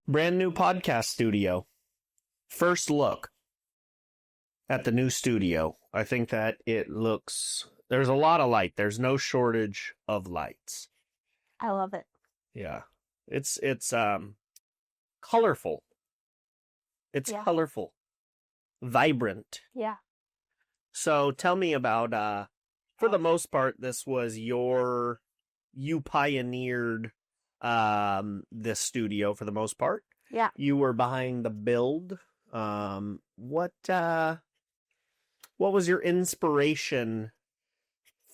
Brand new podcast studio. First look at the new studio. I think that there's a lot of light. There's no shortage of lights. I love it. Yeah. It's colorful. It's colorful. Vibrant. Yeah. So tell me about, for the most part, this was you pioneered this studio for the most part. Yeah. You were behind the build. What was your inspiration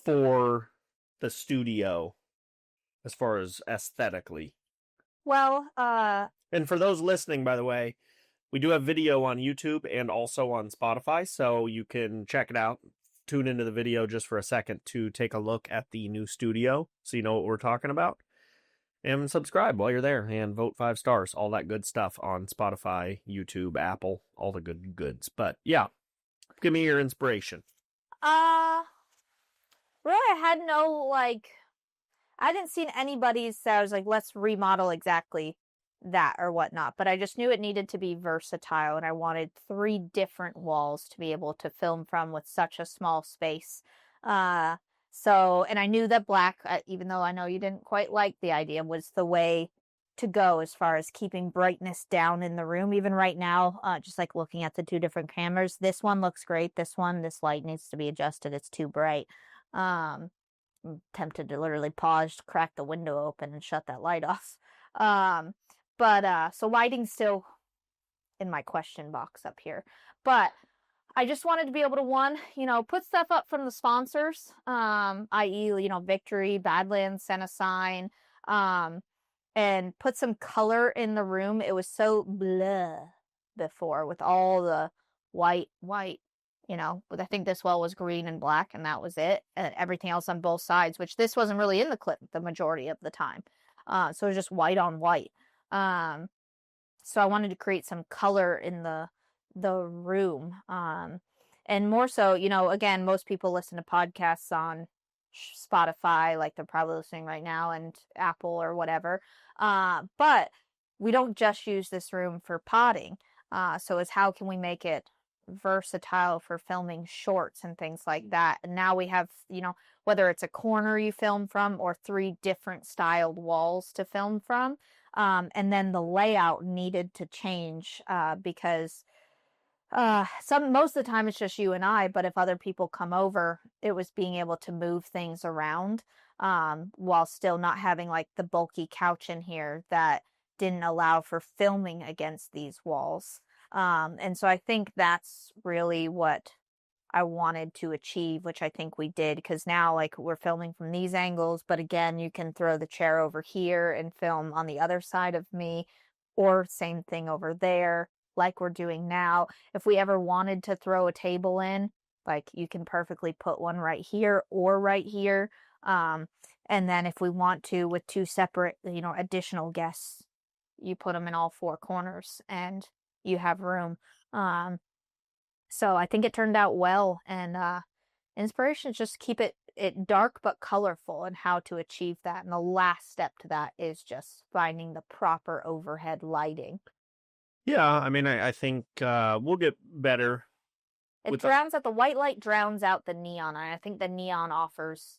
for the studio as far as aesthetically? Well, and for those listening, by the way, we do have video on YouTube and also on Spotify, so you can check it out. Tune into the video just for a second to take a look at the new studio so you know what we're talking about. And subscribe while you're there and vote 5 stars. All that good stuff on Spotify, YouTube, Apple, all the good goods. But yeah, give me your inspiration. Really, I had I didn't see anybody's that was like, let's remodel exactly that or whatnot. But I just knew it needed to be versatile, and I wanted 3 different walls to be able to film from with such a small space. And I knew that black, even though I know you didn't quite like the idea, was the way to go as far as keeping brightness down in the room. Even right now, just like looking at the 2 different cameras, this one looks great. This light needs to be adjusted. It's too bright. I'm tempted to literally pause, crack the window open, and shut that light off. So lighting's still in my question box up here. But I just wanted to be able to, put stuff up from the sponsors, i.e., Victory, Badlands sent a sign, and put some color in the room. It was so blah before with all the white, but I think this wall was green and black, and that was it. And everything else on both sides, which this wasn't really in the clip the majority of the time. So it was just white on white. So I wanted to create some color in the room. And more so, again, most people listen to podcasts on Spotify, like they're probably listening right now, and Apple or whatever. But we don't just use this room for potting. So it's how can we make it versatile for filming shorts and things like that. And now we have, whether it's a corner you film from or 3 different styled walls to film from. And then the layout needed to change because most of the time it's just you and I, but if other people come over, it was being able to move things around while still not having like the bulky couch in here that didn't allow for filming against these walls. And so I think that's really what I wanted to achieve, which I think we did, because now like we're filming from these angles, but again, you can throw the chair over here and film on the other side of me, or same thing over there, like we're doing now. If we ever wanted to throw a table in, like you can perfectly put one right here or right here. And then if we want to, with 2 separate, additional guests, you put them in all 4 corners and you have room. So I think it turned out well, and inspiration is just keep it dark but colorful, and how to achieve that. And the last step to that is just finding the proper overhead lighting. Yeah, I mean, I think we'll get better. It drowns out the white light, drowns out the neon, and I think the neon offers,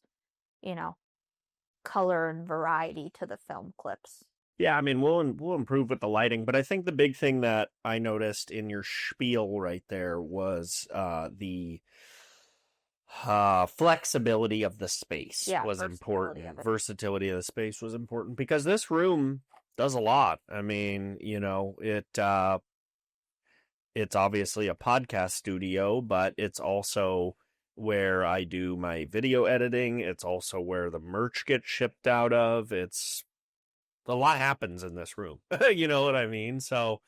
color and variety to the film clips. Yeah, I mean, we'll improve with the lighting, but I think the big thing that I noticed in your spiel right there was the flexibility of the space was important. Versatility of the space was important because this room does a lot. I mean, it's obviously a podcast studio, but it's also where I do my video editing. It's also where the merch gets shipped out of. A lot happens in this room. You know what I mean? So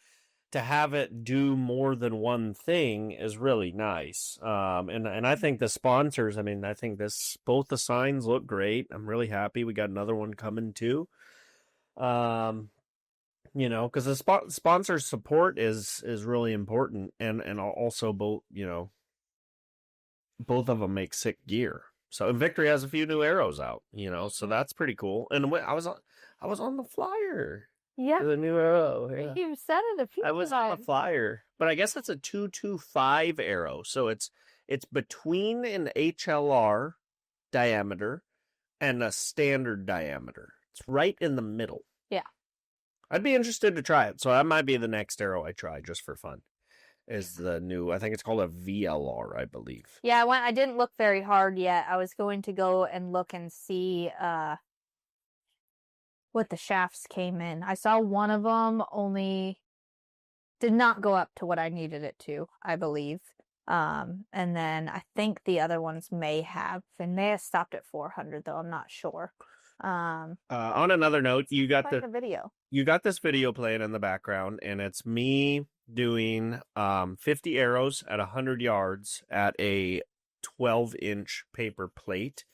to have it do more than one thing is really nice. And I think the sponsors, I think both the signs look great. I'm really happy. We got another one coming too. Because the sponsor support is really important. And also both of them make sick gear. So Victory has a few new arrows out, so that's pretty cool. And I was on the flyer. Yeah, The new arrow. Yeah. you said it a few I was on a times. flyer, but I guess it's a 225 arrow, so it's between an HLR diameter and a standard diameter. It's right in the middle. Yeah. I'd be interested to try it, so that might be the next arrow I try just for fun. Is the new, I think it's called a VLR, I believe. Yeah, I didn't look very hard yet. I was going to go and look and see what the shafts came in. I saw one of them only did not go up to what I needed it to, I believe. And then I think the other ones may have stopped at 400 though. I'm not sure. On another note, you got the video. You got this video playing in the background, and it's me doing 50 arrows at 100 yards at a 12-inch paper plate.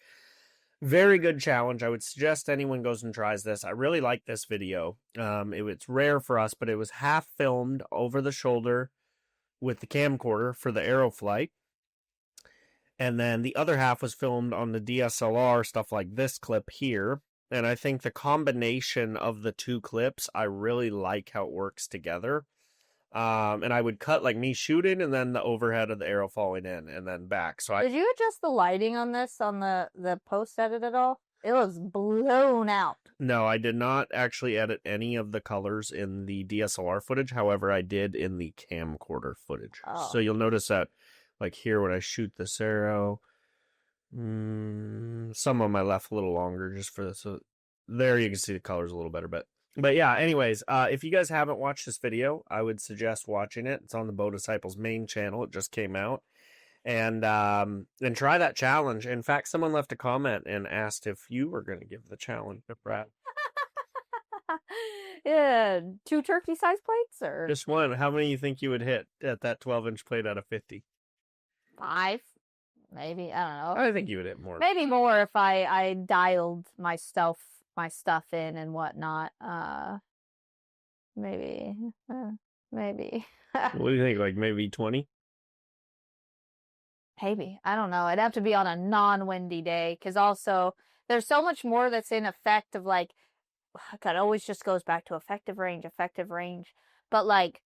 Very good challenge. I would suggest anyone goes and tries this. I really like this video. It's rare for us, but it was half filmed over the shoulder with the camcorder for the arrow flight. And then the other half was filmed on the DSLR, stuff like this clip here. And I think the combination of the two clips, I really like how it works together. And I would cut like me shooting and then the overhead of the arrow falling in and then back. So Did you adjust the lighting on this on the post edit at all? It was blown out. No, I did not actually edit any of the colors in the DSLR footage. However, I did in the camcorder footage. Oh. So you'll notice that like here when I shoot this arrow, some of them I left a little longer just for this. So there you can see the colors a little better. But yeah, anyways, if you guys haven't watched this video, I would suggest watching it. It's on the Bow Disciples main channel. It just came out. And try that challenge. In fact, someone left a comment and asked if you were going to give the challenge to Brad. Yeah, 2 turkey-sized plates or Just one. How many you think you would hit at that 12-inch plate out of 50? 5? Maybe, I don't know. I think you would hit more. Maybe more if I dialed my stuff in and whatnot. Maybe. Maybe. What do you think? Like maybe 20? Maybe. I don't know. It'd have to be on a non-windy day because also there's so much more that's in effect of like, God, it always just goes back to effective range. But like,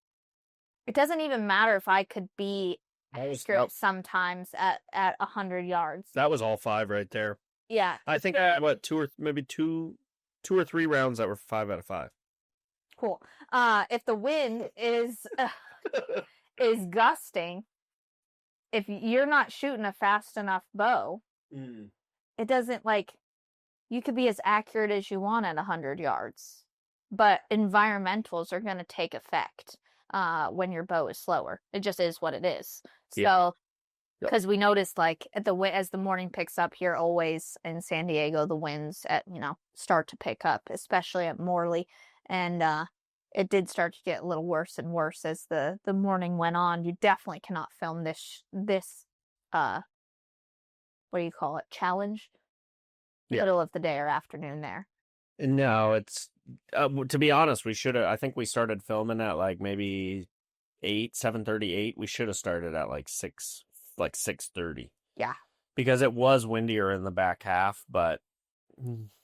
it doesn't even matter if I could be accurate sometimes at 100 yards. That was all 5 right there. Yeah. I think I had, two or three rounds that were 5 out of 5. Cool. If the wind is gusting, if you're not shooting a fast enough bow, it doesn't like, you could be as accurate as you want at 100 yards, but environmentals are going to take effect when your bow is slower. It just is what it is. So, because we noticed like as the morning picks up here, always in San Diego, the winds start to pick up, especially at Morley, and it did start to get a little worse and worse as the morning went on. You definitely cannot film this what do you call it, challenge, middle of the day or afternoon there. No, it's to be honest, I think we started filming at like maybe 7:38. We should have started at like 6:30. Yeah, because it was windier in the back half, but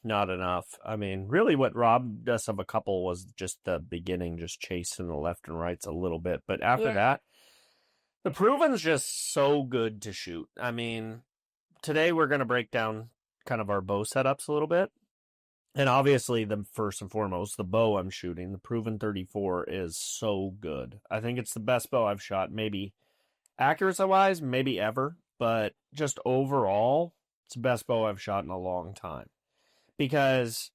not enough. I mean, really what robbed us of a couple was just the beginning, just chasing the left and rights a little bit. But after that, the Proven's just so good to shoot. I mean, today we're going to break down kind of our bow setups a little bit. And obviously, the first and foremost, the bow I'm shooting, the Proven 34, is so good. I think it's the best bow I've shot, maybe accuracy-wise, maybe ever. But just overall, it's the best bow I've shot in a long time. Because,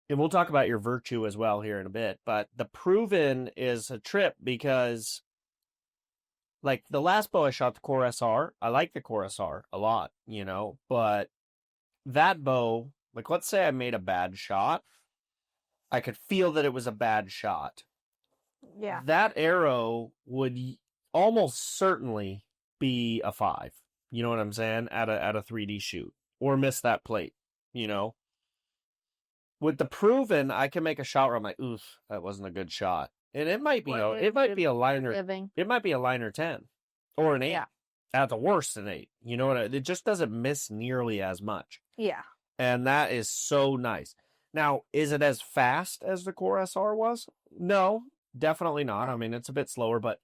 and we'll talk about your Virtue as well here in a bit, but the Proven is a trip because, like, the last bow I shot, the Core SR, I like the Core SR a lot, but that bow, like, let's say I made a bad shot, I could feel that it was a bad shot. Yeah. That arrow would almost certainly be a 5. You know what I'm saying? At a 3D shoot. Or miss that plate, With the Proven, I can make a shot where I'm like, oof, that wasn't a good shot. And it might be it might be a liner. It might be a liner 10 or an 8. Yeah. At the worst, an 8. You know what? It just doesn't miss nearly as much. Yeah. And that is so nice. Now, is it as fast as the Core SR was? No, definitely not. I mean, it's a bit slower, but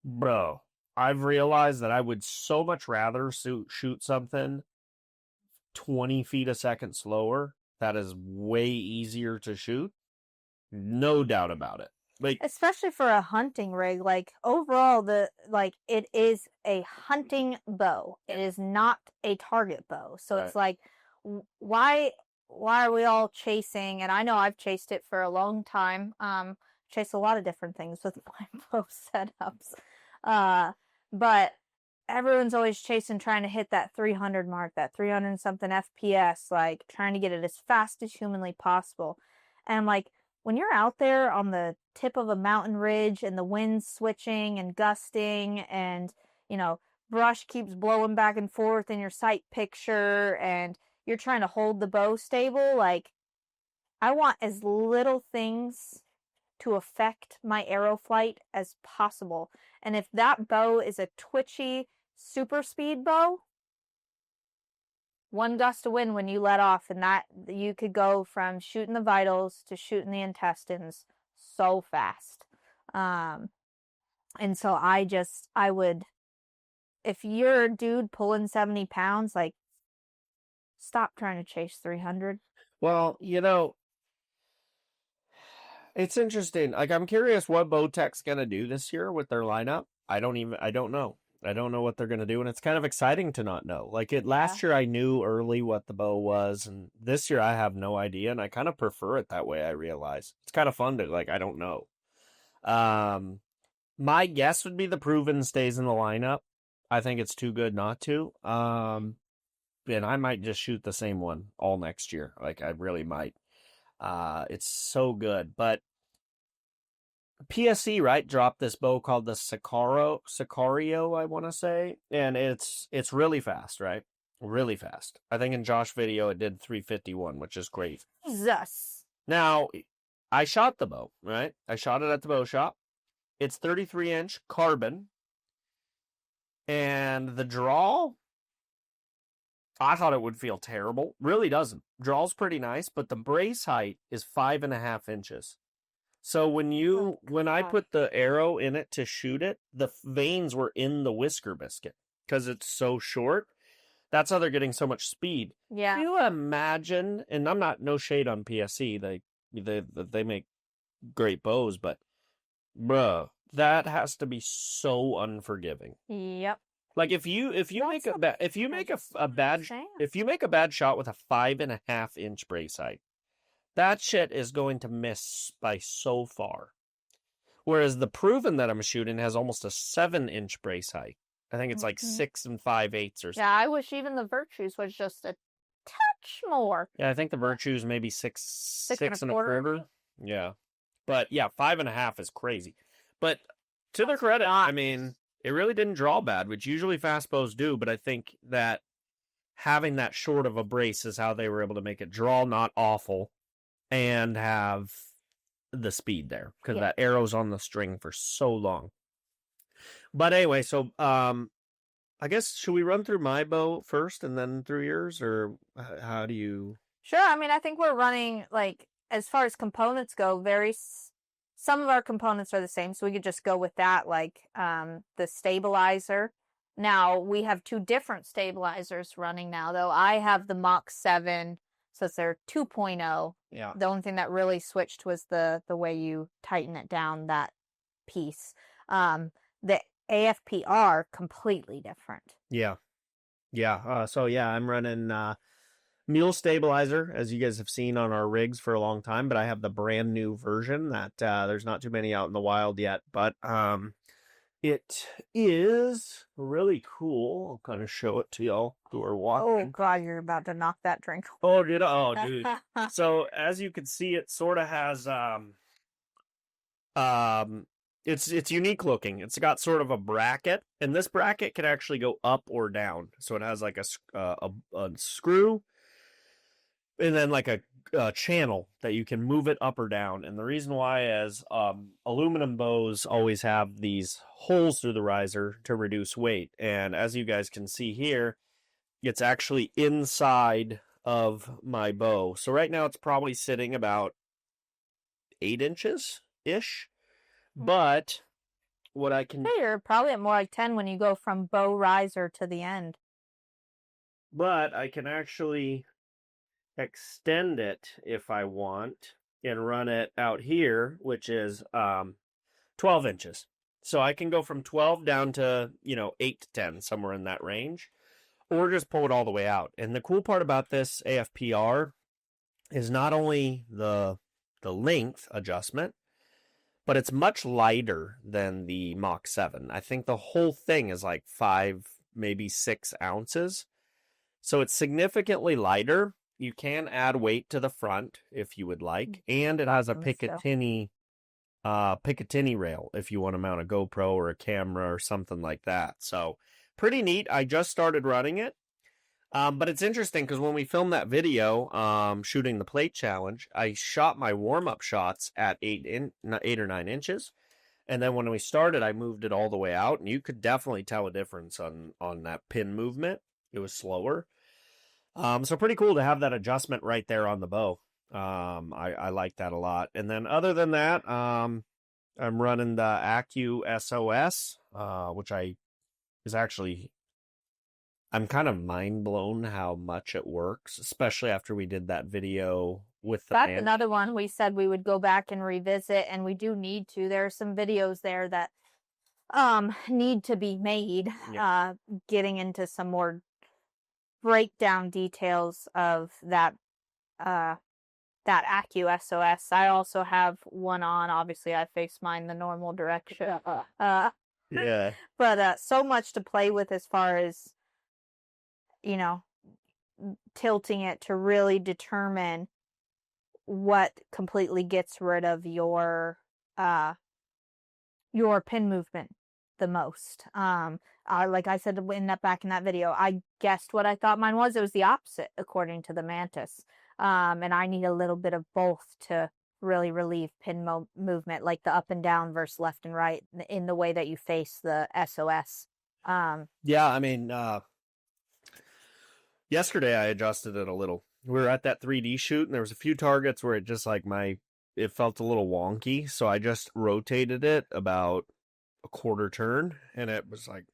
bro, I've realized that I would so much rather shoot something 20 feet a second slower. That is way easier to shoot. No doubt about it. Like, especially for a hunting rig, like overall it is a hunting bow. It is not a target bow. So right. it's like why are we all chasing, and I know I've chased it for a long time. Chased a lot of different things with my bow setups. But everyone's always chasing, trying to hit that 300 mark, that 300 something FPS, like trying to get it as fast as humanly possible. And like when you're out there on the tip of a mountain ridge and the wind's switching and gusting and, you know, brush keeps blowing back and forth in your sight picture and you're trying to hold the bow stable, like I want as little things to affect my arrow flight as possible. And if that bow is a twitchy super speed bow, one gust of wind when you let off, and that you could go from shooting the vitals to shooting the intestines so fast. And so I would, if you're a dude pulling 70 pounds, like stop trying to chase 300. Well, you know, it's interesting. Like, I'm curious what Bowtech's going to do this year with their lineup. I don't know. I don't know what they're going to do, and it's kind of exciting to not know. Like, last year I knew early what the bow was, and this year I have no idea, and I kind of prefer it that way, I realize. It's kind of fun to, like, I don't know. My guess would be the Proven stays in the lineup. I think it's too good not to. And I might just shoot the same one all next year. Like, I really might. It's so good. But PSE, right, dropped this bow called the Sicario, I want to say. And it's really fast, right? Really fast. I think in Josh's video it did 351, which is great. Jesus. Now, I shot the bow, right? I shot it at the bow shop. It's 33-inch carbon. And the draw, I thought it would feel terrible. Really doesn't. Draw's pretty nice, but the brace height is 5.5 inches. So when I put the arrow in it to shoot it, the veins were in the whisker biscuit because it's so short. That's how they're getting so much speed. Yeah. Can you imagine? And I'm not no shade on PSE. They make great bows, but bruh, that has to be so unforgiving. Yep. Like if you make a bad shot with a 5.5 inch brace height, that shit is going to miss by so far. Whereas the Proven that I'm shooting has almost a 7-inch brace height. I think it's like 6 5/8 or something. Yeah, I wish even the Virtues was just a touch more. Yeah, I think the Virtues maybe 6 and a quarter. Yeah. But yeah, 5.5 is crazy. But to their credit, I mean, it really didn't draw bad, which usually fast bows do, but I think that having that short of a brace is how they were able to make it draw not awful and have the speed there, because that arrow's on the string for so long. But anyway, so I guess, should we run through my bow first and then through yours, or how do you? Sure. I mean, I think we're running, like, as far as components go, some of our components are the same, so we could just go with that, like the stabilizer. Now, we have two different stabilizers running now, though. I have the Mach 7, so it's their 2.0. Yeah. The only thing that really switched was the way you tighten it down, that piece. The AFPR, completely different. Yeah. Yeah. So, yeah, I'm running Mule Stabilizer, as you guys have seen on our rigs for a long time, but I have the brand new version that there's not too many out in the wild yet, but it is really cool. I'll kind of show it to y'all who are watching. Oh, God, you're about to knock that drink. Oh, did I? Oh, dude. So, as you can see, it sort of has it's unique looking. It's got sort of a bracket, and this bracket can actually go up or down. So it has like a screw, and then like a channel that you can move it up or down. And the reason why is aluminum bows always have these holes through the riser to reduce weight. And as you guys can see here, it's actually inside of my bow. So right now it's probably sitting about 8 inches-ish. But what I can... Hey, you're probably at more like 10 when you go from bow riser to the end. But I can actually extend it if I want and run it out here, which is 12 inches. So I can go from 12 down to, 8 to 10, somewhere in that range, or just pull it all the way out. And the cool part about this AFPR is not only the length adjustment, but it's much lighter than the Mach 7. I think the whole thing is like 5, maybe 6 ounces. So it's significantly lighter. You can add weight to the front if you would like. And it has a Picatinny rail if you want to mount a GoPro or a camera or something like that. So pretty neat. I just started running it. But it's interesting because when we filmed that video, shooting the plate challenge, I shot my warm-up shots at 8 or 9 inches. And then when we started, I moved it all the way out. And you could definitely tell a difference on that pin movement. It was slower. So pretty cool to have that adjustment right there on the bow. I like that a lot. And then other than that, I'm running the Accu SOS, which I'm kind of mind blown how much it works, especially after we did that video with the That's another one we said we would go back and revisit, and we do need to. There are some videos there that need to be made, getting into some more breakdown details of that Accu SOS. I also have one on. Obviously, I face mine the normal direction. Yeah. But so much to play with as far as, tilting it to really determine what completely gets rid of your pin movement the most. Like I said back in that video, I guessed what I thought mine was. It was the opposite, according to the Mantis. And I need a little bit of both to really relieve pin movement, like the up and down versus left and right, in the way that you face the SOS. Yeah, I mean, yesterday I adjusted it a little. We were at that 3D shoot, and there was a few targets where it just it felt a little wonky, so I just rotated it about a quarter turn, and it was like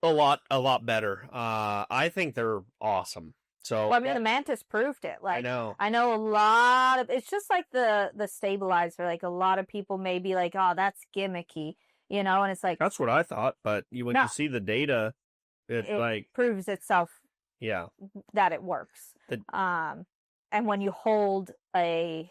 a lot better. I think they're awesome. So well, I mean, the Mantis proved it. Like, I know a lot of, it's just like the stabilizer. Like, a lot of people may be like, oh, that's gimmicky, and it's like, that's what I thought. But when you see the data, it proves itself. Yeah, that it works. And when you hold a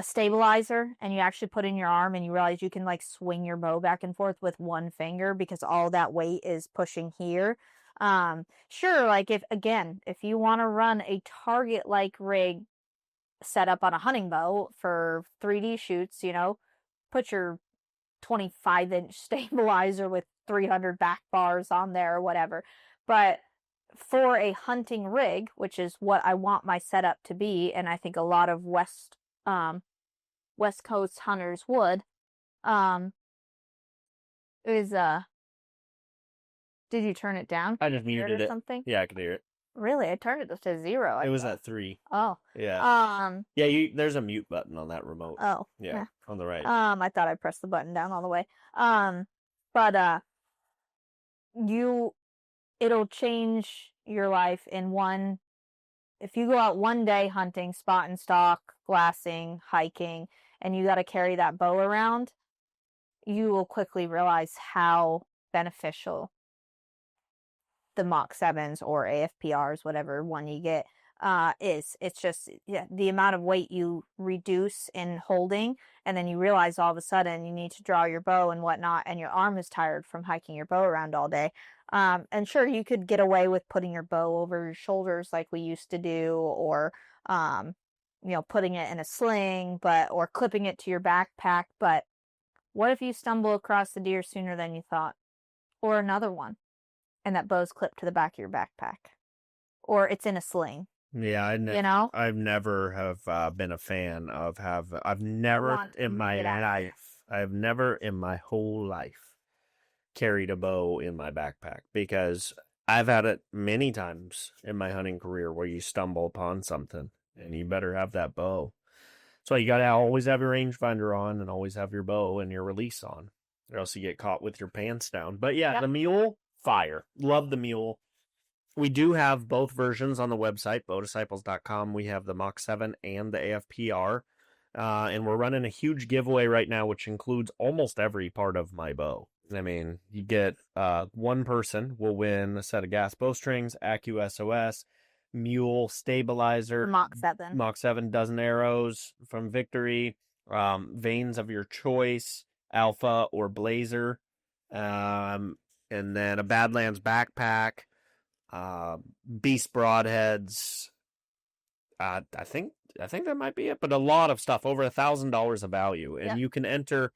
stabilizer and you actually put in your arm and you realize you can swing your bow back and forth with one finger because all that weight is pushing here. Sure, if you want to run a target rig set up on a hunting bow for 3D shoots, put your 25-inch stabilizer with 300 back bars on there or whatever. But for a hunting rig, which is what I want my setup to be, and I think a lot of West Coast hunters would, is did you turn it down? I just muted it. Something? Yeah, I could hear it. Really? I turned it to 0. It was at 3. Oh. Yeah. Yeah, there's a mute button on that remote. Oh. Yeah, on the right. I thought I pressed the button down all the way. But it'll change your life in one. If you go out one day hunting, spot and stalk, glassing, hiking, and you got to carry that bow around, you will quickly realize how beneficial the Mach 7s or AFPRs, whatever one you get, is. It's just the amount of weight you reduce in holding, and then you realize all of a sudden you need to draw your bow and whatnot, and your arm is tired from hiking your bow around all day. And sure, you could get away with putting your bow over your shoulders like we used to do, or putting it in a sling, or clipping it to your backpack. But what if you stumble across the deer sooner than you thought, or another one, and that bow's clipped to the back of your backpack, or it's in a sling? Yeah, I've never have been a fan of I've never in my whole life carried a bow in my backpack, because I've had it many times in my hunting career where you stumble upon something and you better have that bow. So you got to always have your rangefinder on and always have your bow and your release on, or else you get caught with your pants down. But yeah, Yep. the mule, fire. Love the mule. We do have both versions on the website, bowdisciples.com. We have the Mach 7 and the AFPR. And we're running a huge giveaway right now, which includes almost every part of my bow. I mean, you get one person will win a set of gas bowstrings, AccuSOS, mule stabilizer, Mach 7. Mach 7 dozen arrows from Victory, vanes of your choice, Alpha or Blazer, and then a Badlands backpack, Beast broadheads. I think that might be it, but a lot of stuff, over $1,000 of value, and Yep. you can enter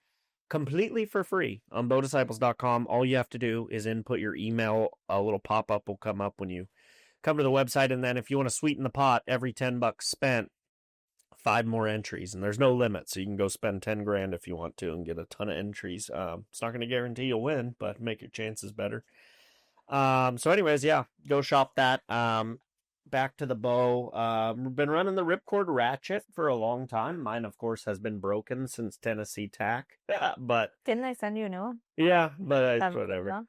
completely for free on bowdisciples.com. All you have to do is input your email. A little pop-up will come up when you come to the website, and then if you want to sweeten the pot, every $10 spent, 5 more entries, and there's no limit, so you can go spend 10 grand if you want to and get a ton of entries. It's not going to guarantee you'll win, but make your chances better. So anyways, yeah, go shop that. Back to the bow. We've been running the ripcord ratchet for a long time. Mine, of course, has been broken since Tennessee Tack. But Didn't they send you a new one? yeah, but That- whatever. no?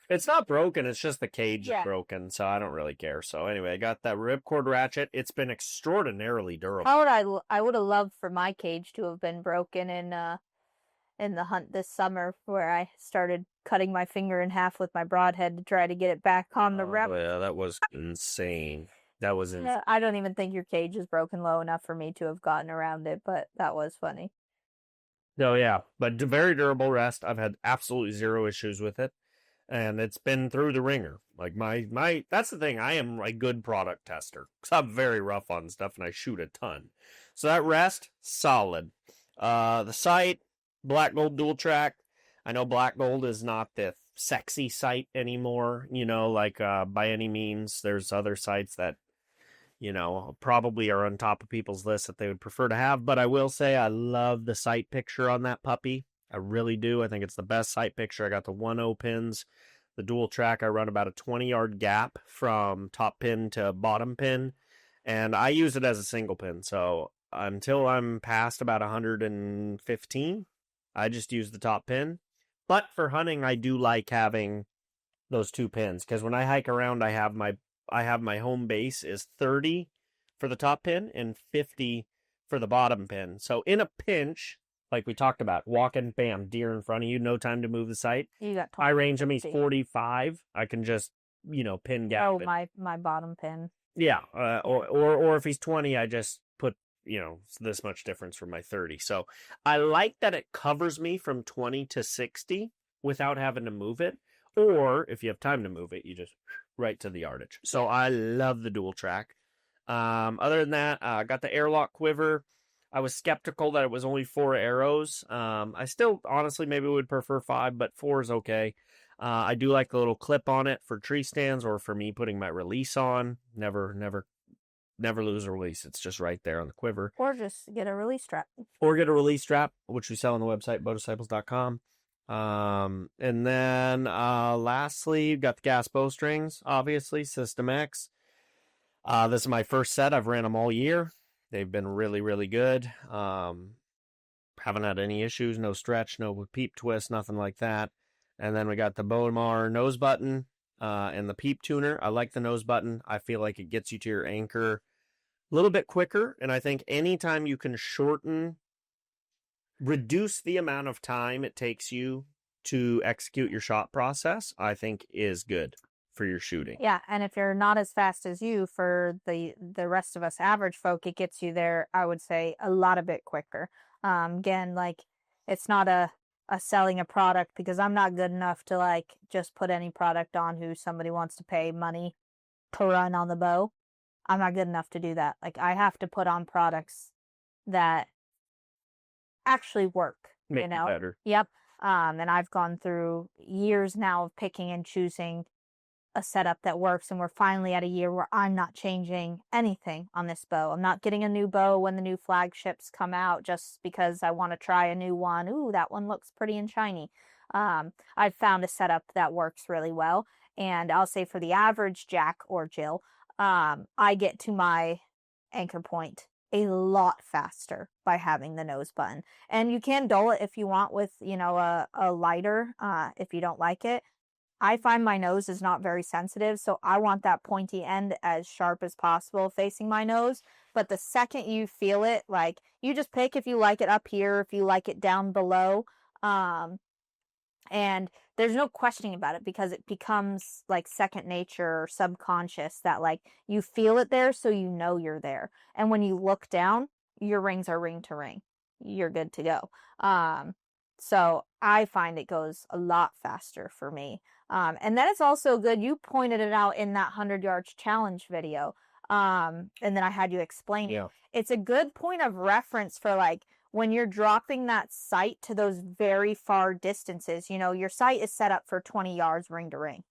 It's not broken. It's just the cage Yeah. is broken, so I don't really care. So anyway, I got that ripcord ratchet. It's been extraordinarily durable. How would I would have loved for my cage to have been broken in the hunt this summer, where I started cutting my finger in half with my broadhead to try to get it back on the rep. Yeah, that was insane. That was insane. I don't even think your cage is broken low enough for me to have gotten around it, but that was funny. Oh yeah, but very durable rest. I've had absolutely zero issues with it, and it's been through the ringer. Like my that's the thing. I am a good product tester because I'm very rough on stuff and I shoot a ton. So that rest, solid. The sight, Black Gold dual track. I know Black Gold is not the sexy sight anymore, like by any means. There's other sites that probably are on top of people's lists that they would prefer to have. But I will say I love the sight picture on that puppy. I really do. I think it's the best sight picture. I got the 1-0 pins, the dual track. I run about a 20-yard gap from top pin to bottom pin, and I use it as a single pin. So until I'm past about 115, I just use the top pin. But for hunting, I do like having those 2 pins, because when I hike around, I have my home base is 30 for the top pin and 50 for the bottom pin. So in a pinch, like we talked about, walking, bam, deer in front of you, no time to move the sight. You got I range him, he's 50. 45. I can just, pin gap. Oh, my bottom pin. Yeah, or if he's 20, I just put, this much difference from my 30. So I like that it covers me from 20 to 60 without having to move it. Or if you have time to move it, you just right to the yardage. So I love the dual track. Other than that, I got the airlock quiver. I was skeptical that it was only 4 arrows. I still honestly maybe would prefer 5, but 4 is okay. I do like the little clip on it for tree stands or for me putting my release on. Never lose a release. It's just right there on the quiver. Or just get a release strap. Or get a release strap, which we sell on the website, bowdisciples.com. And then lastly, you've got the gas bowstrings, obviously, System X. This is my first set. I've ran them all year. They've been really, really good. Haven't had any issues, no stretch, no peep twist, nothing like that. And then we got the Bowmar nose button and the peep tuner. I like the nose button. I feel like it gets you to your anchor a little bit quicker. And I think anytime you can reduce the amount of time it takes you to execute your shot process, I think is good for your shooting. Yeah, and if you're not as fast as you, for the rest of us average folk, it gets you there, I would say, a lot a bit quicker. Again, like, it's not a selling a product, because I'm not good enough to like just put any product on who somebody wants to pay money to run on the bow. I'm not good enough to do that. Like, I have to put on products that actually work. Make it better. Yep. And I've gone through years now of picking and choosing a setup that works, and we're finally at a year where I'm not changing anything on this bow. I'm not getting a new bow when the new flagships come out just because I want to try a new one. Ooh, that one looks pretty and shiny. I've found a setup that works really well, And I'll say for the average Jack or Jill, I get to my anchor point a lot faster by having the nose button. And you can dull it if you want with, a lighter, if you don't like it. I find my nose is not very sensitive, so I want that pointy end as sharp as possible facing my nose. But the second you feel it, like, you just pick if you like it up here, if you like it down below. And there's no questioning about it because it becomes like second nature or subconscious that like you feel it there, so you know you're there. And when you look down, your rings are ring to ring. You're good to go. So I find it goes a lot faster for me. And then it's also good. You pointed it out in that 100 yards challenge video. And then I had you explain it. Yeah. It's a good point of reference for like when you're dropping that sight to those very far distances. Your sight is set up for 20 yards ring to ring.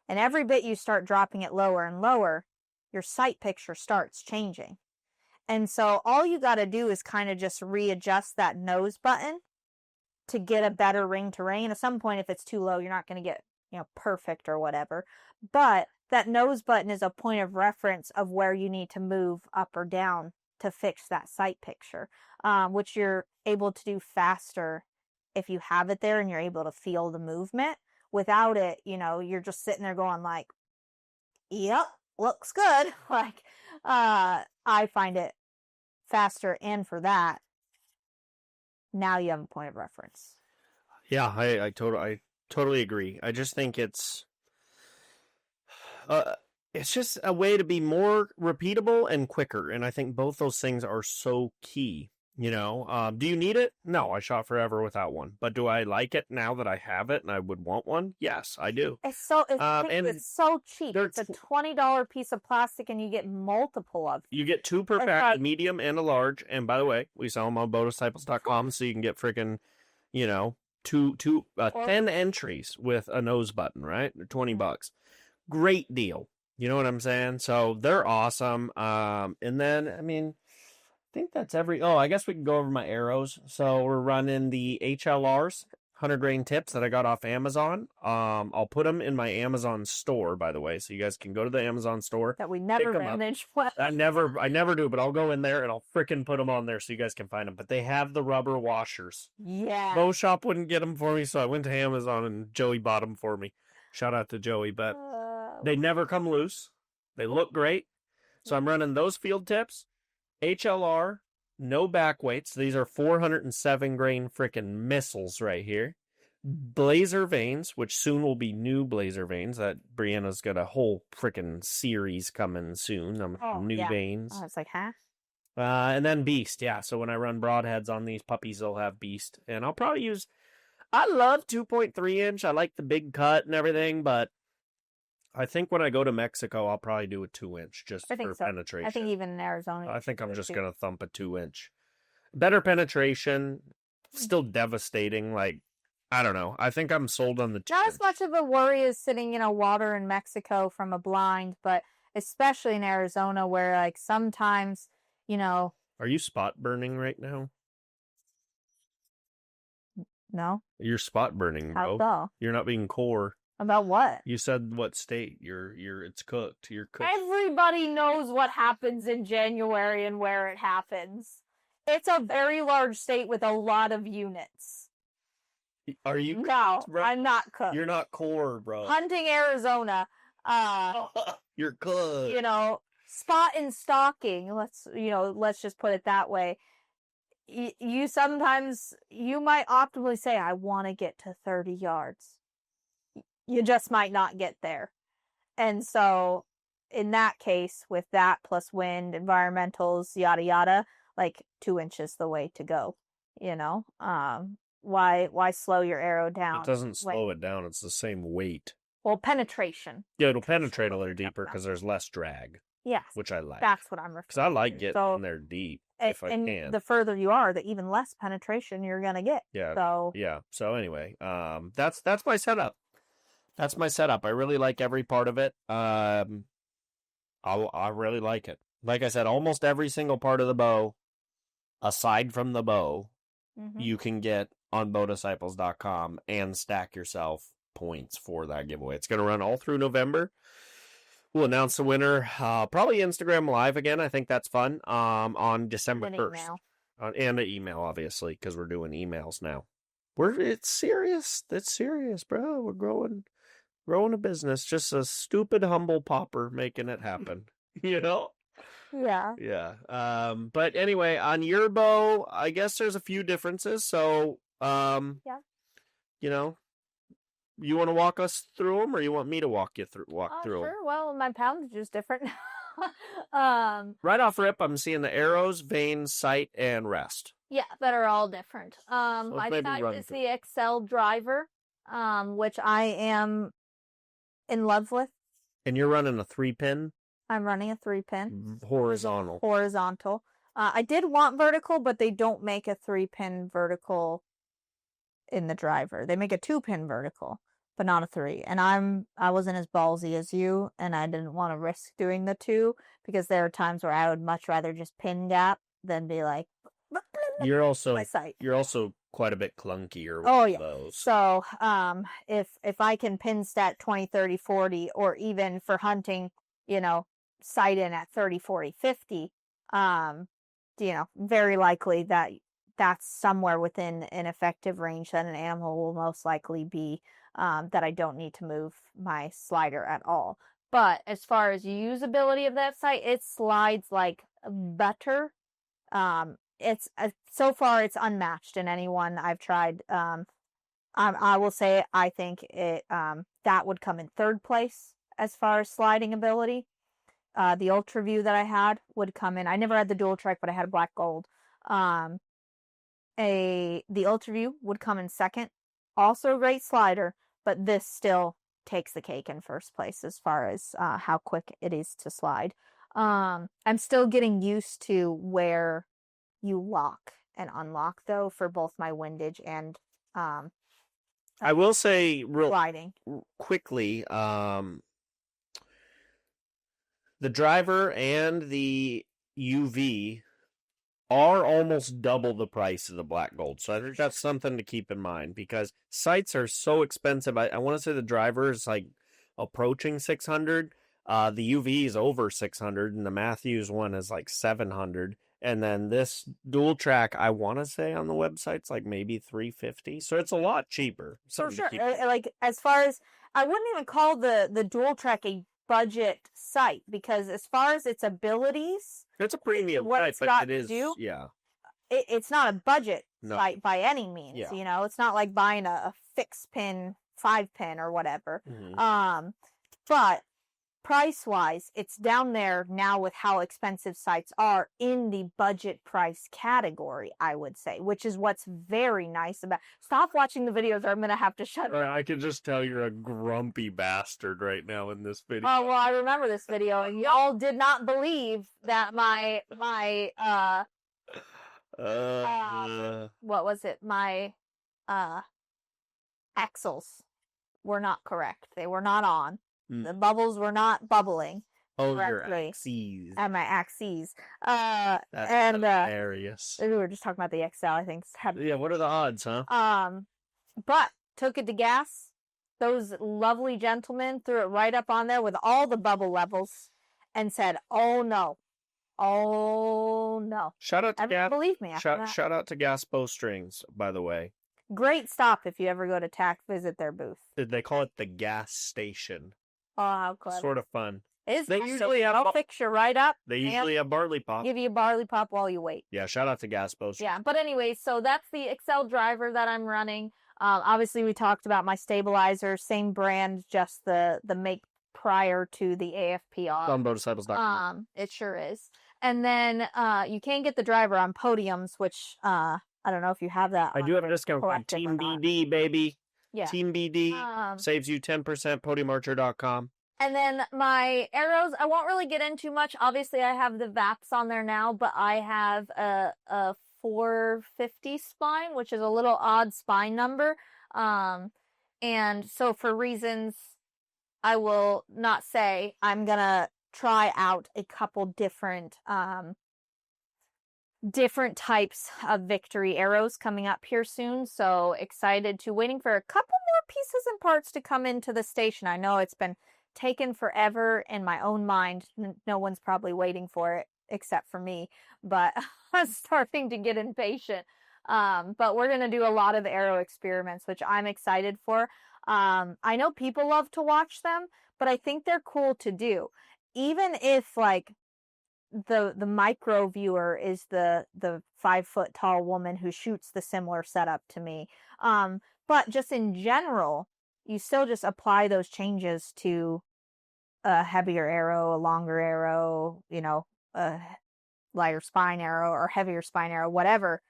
And every bit you start dropping it lower and lower, your sight picture starts changing. And so all you got to do is kind of just readjust that nose button to get a better ring to ring. And at some point, if it's too low, you're not going to get, perfect or whatever. But that nose button is a point of reference of where you need to move up or down to fix that sight picture, which you're able to do faster if you have it there and you're able to feel the movement. Without it, you're just sitting there going like, yep, looks good. Like, I find it faster. And for that, now you have a point of reference. Yeah, I totally agree. I just think it's just a way to be more repeatable and quicker, and I think both those things are so key. Do you need it? No, I shot forever without one. But do I like it now that I have it and I would want one? Yes, I do. It's so cheap. It's a $20 piece of plastic and you get multiple of them. You get 2 per pack, a medium and a large. And by the way, we sell them on boatdisciples.com, so you can get freaking, 10 entries with a nose button, right? They're $20. Great deal. You know what I'm saying? So they're awesome. And then, I think that's I guess we can go over my arrows. So we're running the HLRs, 100 grain tips that I got off Amazon. I'll put them in my Amazon store, by the way, so you guys can go to the Amazon store. That we never manage. I never do, but I'll go in there and I'll frickin' put them on there so you guys can find them. But they have the rubber washers. Yeah. Bow Shop wouldn't get them for me, so I went to Amazon and Joey bought them for me. Shout out to Joey, but they never come loose. They look great. So I'm running those field tips. HLR, no back weights. These are 407 grain frickin' missiles right here. Blazer vanes, which soon will be new blazer vanes. That Brianna's got a whole frickin' series coming soon. New vanes. Oh, it's like, huh? And then Beast, yeah. So when I run broadheads on these puppies, they'll have Beast. And I'll probably I love 2.3 inch. I like the big cut and everything, but I think when I go to Mexico, I'll probably do a 2 inch just for penetration. I think even in Arizona. I think I'm just going to thump a 2 inch. Better penetration, still devastating. Like, I don't know. I think I'm sold on the 2 Not inch. as much of a worry as sitting in a water in Mexico from a blind, but especially in Arizona where like sometimes, Are you spot burning right now? No. You're spot burning, bro. How so? You're not being core. About what? You said what state? It's cooked. You're cooked. Everybody knows what happens in January and where it happens. It's a very large state with a lot of units. Are you? No, bro? I'm not cooked. You're not core, bro. Hunting Arizona. You're cooked. Spot and stalking. Let's just put it that way. You sometimes might optimally say, I want to get to 30 yards. You just might not get there. And so in that case, with that plus wind, environmentals, yada, yada, like 2 inches the way to go, why slow your arrow down? It doesn't slow it down. It's the same weight. Well, penetration. Yeah, it'll penetrate a little deeper because there's less drag. Yes. Which I like. That's what I'm referring to. Because I like getting there deep if I can. The further you are, the even less penetration you're going to get. Yeah. So. Yeah. So anyway, that's my setup. That's my setup. I really like every part of it. I really like it. Like I said, almost every single part of the bow, aside from the bow, you can get on boatdisciples.com and stack yourself points for that giveaway. It's going to run all through November. We'll announce the winner, probably Instagram Live again. I think that's fun. On December 1st. And an email, obviously, because we're doing emails now. It's serious. It's serious, bro. We're growing a business. Just a stupid, humble pauper making it happen. You know? Yeah. Yeah. But anyway, on your bow, I guess there's a few differences. So, Yeah. You know, you want to walk us through them, or you want me to walk through them? Sure. Well, my poundage is different. Right off rip, I'm seeing the arrows, vanes, sight, and rest. Yeah, that are all different. My sight is the Excel driver, which I am in love with. And you're running a 3-pin? I'm running a 3-pin. Horizontal. I did want vertical, but they don't make a 3-pin vertical in the driver. They make a 2-pin vertical, but not a 3. And I wasn't as ballsy as you, and I didn't want to risk doing the 2 because there are times where I would much rather just pin gap than be like. You're also my sight. You're also quite a bit clunkier with oh yeah those. So if I can pin stat 20, 30, 40, or even for hunting, sight in at 30, 40, 50, very likely that's somewhere within an effective range that an animal will most likely be, that I don't need to move my slider at all. But as far as usability of that sight, it slides like butter. It's so far it's unmatched in anyone I've tried. I will say I think it that would come in third place as far as sliding ability. The Ultra View that I had would come in. I never had the dual track, but I had a black gold. The Ultra View would come in second. Also a great slider, but this still takes the cake in first place as far as how quick it is to slide. I'm still getting used to where you lock and unlock, though, for both my windage and I will say sliding quickly, the driver and the UV are almost double the price of the black gold. So I think that's something to keep in mind, because sights are so expensive. I want to say the driver is like approaching 600. The UV is over 600, and the Matthews one is like 700. And then this dual track, I want to say on the website's like maybe 350. So it's a lot cheaper. For sure. Like, as far as, I wouldn't even call the dual track a budget sight, because as far as its abilities, it's a premium sight, but it is, yeah. It's not a budget sight by any means. Yeah. It's not like buying a fixed pin 5-pin or whatever. Mm-hmm. But price-wise, it's down there now with how expensive sights are in the budget price category, I would say, which is what's very nice about. Stop watching the videos or I'm going to have to shut up. I can just tell you're a grumpy bastard right now in this video. Oh, well, I remember this video, and y'all did not believe that my what was it? My axles were not correct. They were not on. The bubbles were not bubbling. Oh, your axes. And my axes. That's hilarious. We were just talking about the XL, I think. Yeah, what are the odds, huh? But took it to gas. Those lovely gentlemen threw it right up on there with all the bubble levels and said, "Oh no. Oh no." Shout out to Gas. Believe me. Shout out to Gas Bowstrings, by the way. Great stop if you ever go to TAC, visit their booth. They call it the gas station. Oh, how clever. Sort of fun. They usually have. I'll fix you right up. They usually have barley pop. Give you a barley pop while you wait. Yeah, shout out to Gas Bowstrings. Yeah, but anyway, so that's the Excel driver that I'm running. Obviously, we talked about my stabilizer, same brand, just the make prior to the AFPR. On bowdisciples.com. It sure is. And then you can get the driver on Podiums, which I don't know if you have that. I do have a discount code. teambd, baby. Yeah. teambd saves you 10%. Podiumarcher.com. And then my arrows, I won't really get into much. Obviously, I have the VAPs on there now, but I have a 450 spine, which is a little odd spine number. And so for reasons I will not say, I'm going to try out a couple different types of victory arrows coming up here soon. So excited waiting for a couple more more pieces and parts to come into the station. I know it's been taken forever in my own mind. No one's probably waiting for it except for me, but I'm starting to get impatient. But we're going to do a lot of the aero experiments, which I'm excited for. I know people love to watch them, but I think they're cool to do. Even if like the micro viewer is the 5 foot tall woman who shoots the similar setup to me. But just in general, you still just apply those changes to a heavier arrow, a longer arrow, you know, a lighter spine arrow or heavier spine arrow, whatever.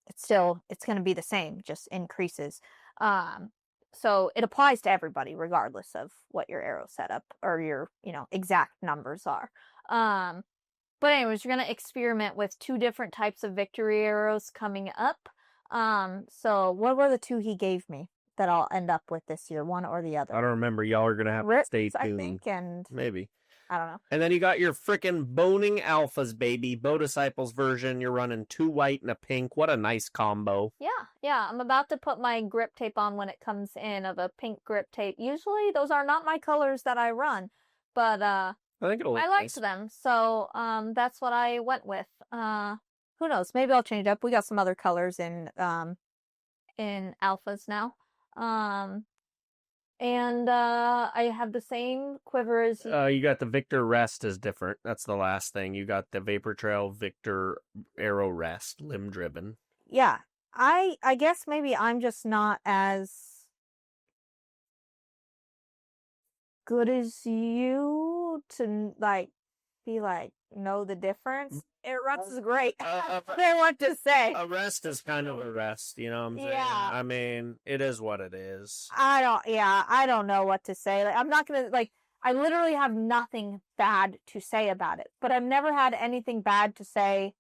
It's going to be the same, just increases. So it applies to everybody, regardless of what your arrow setup or your, you know, exact numbers are. But anyways, you're going to experiment with 2 different types of victory arrows coming up. So what were the 2 he gave me that I'll end up with this year, one or the other? I don't remember. Y'all are going to have to stay tuned. I think, and maybe. I don't know. And then you got your frickin' boning alphas, baby. Bow Disciples version. You're running 2 white and a pink. What a nice combo. Yeah. I'm about to put my grip tape on when it comes in of a pink grip tape. Usually those are not my colors that I run, but I think it'll look liked nice. them, so that's what I went with. Who knows? Maybe I'll change it up. We got some other colors in alphas now. And I have the same quiver as you got the Victor Rest is different. That's the last thing. You got the Vapor Trail Victor Arrow Rest, limb driven. Yeah. I guess maybe I'm just not as good as you to like be like know the difference. It runs great. I don't know what to say. A rest is kind of a rest, you know what I'm saying? Yeah. I mean, it is what it is. I don't know what to say. Like, I'm not gonna like. I literally have nothing bad to say about it, but I've never had anything bad to say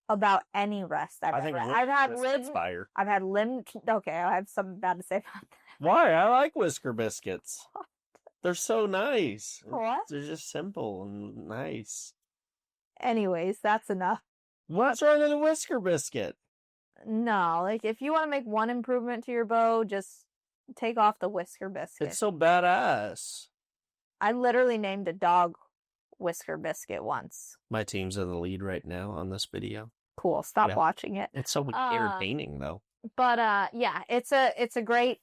about any rest I've had limb. I've had limb. Okay, I have something bad to say about that. Why? I like Whisker Biscuits. They're so nice. What? They're just simple and nice. Anyways, that's enough. What's wrong with a Whisker Biscuit? No, like if you want to make one improvement to your bow, just take off the Whisker Biscuit. It's so badass. I literally named a dog Whisker Biscuit once. My team's in the lead right now on this video. Cool. Stop watching it. It's so entertaining though. But yeah, it's a great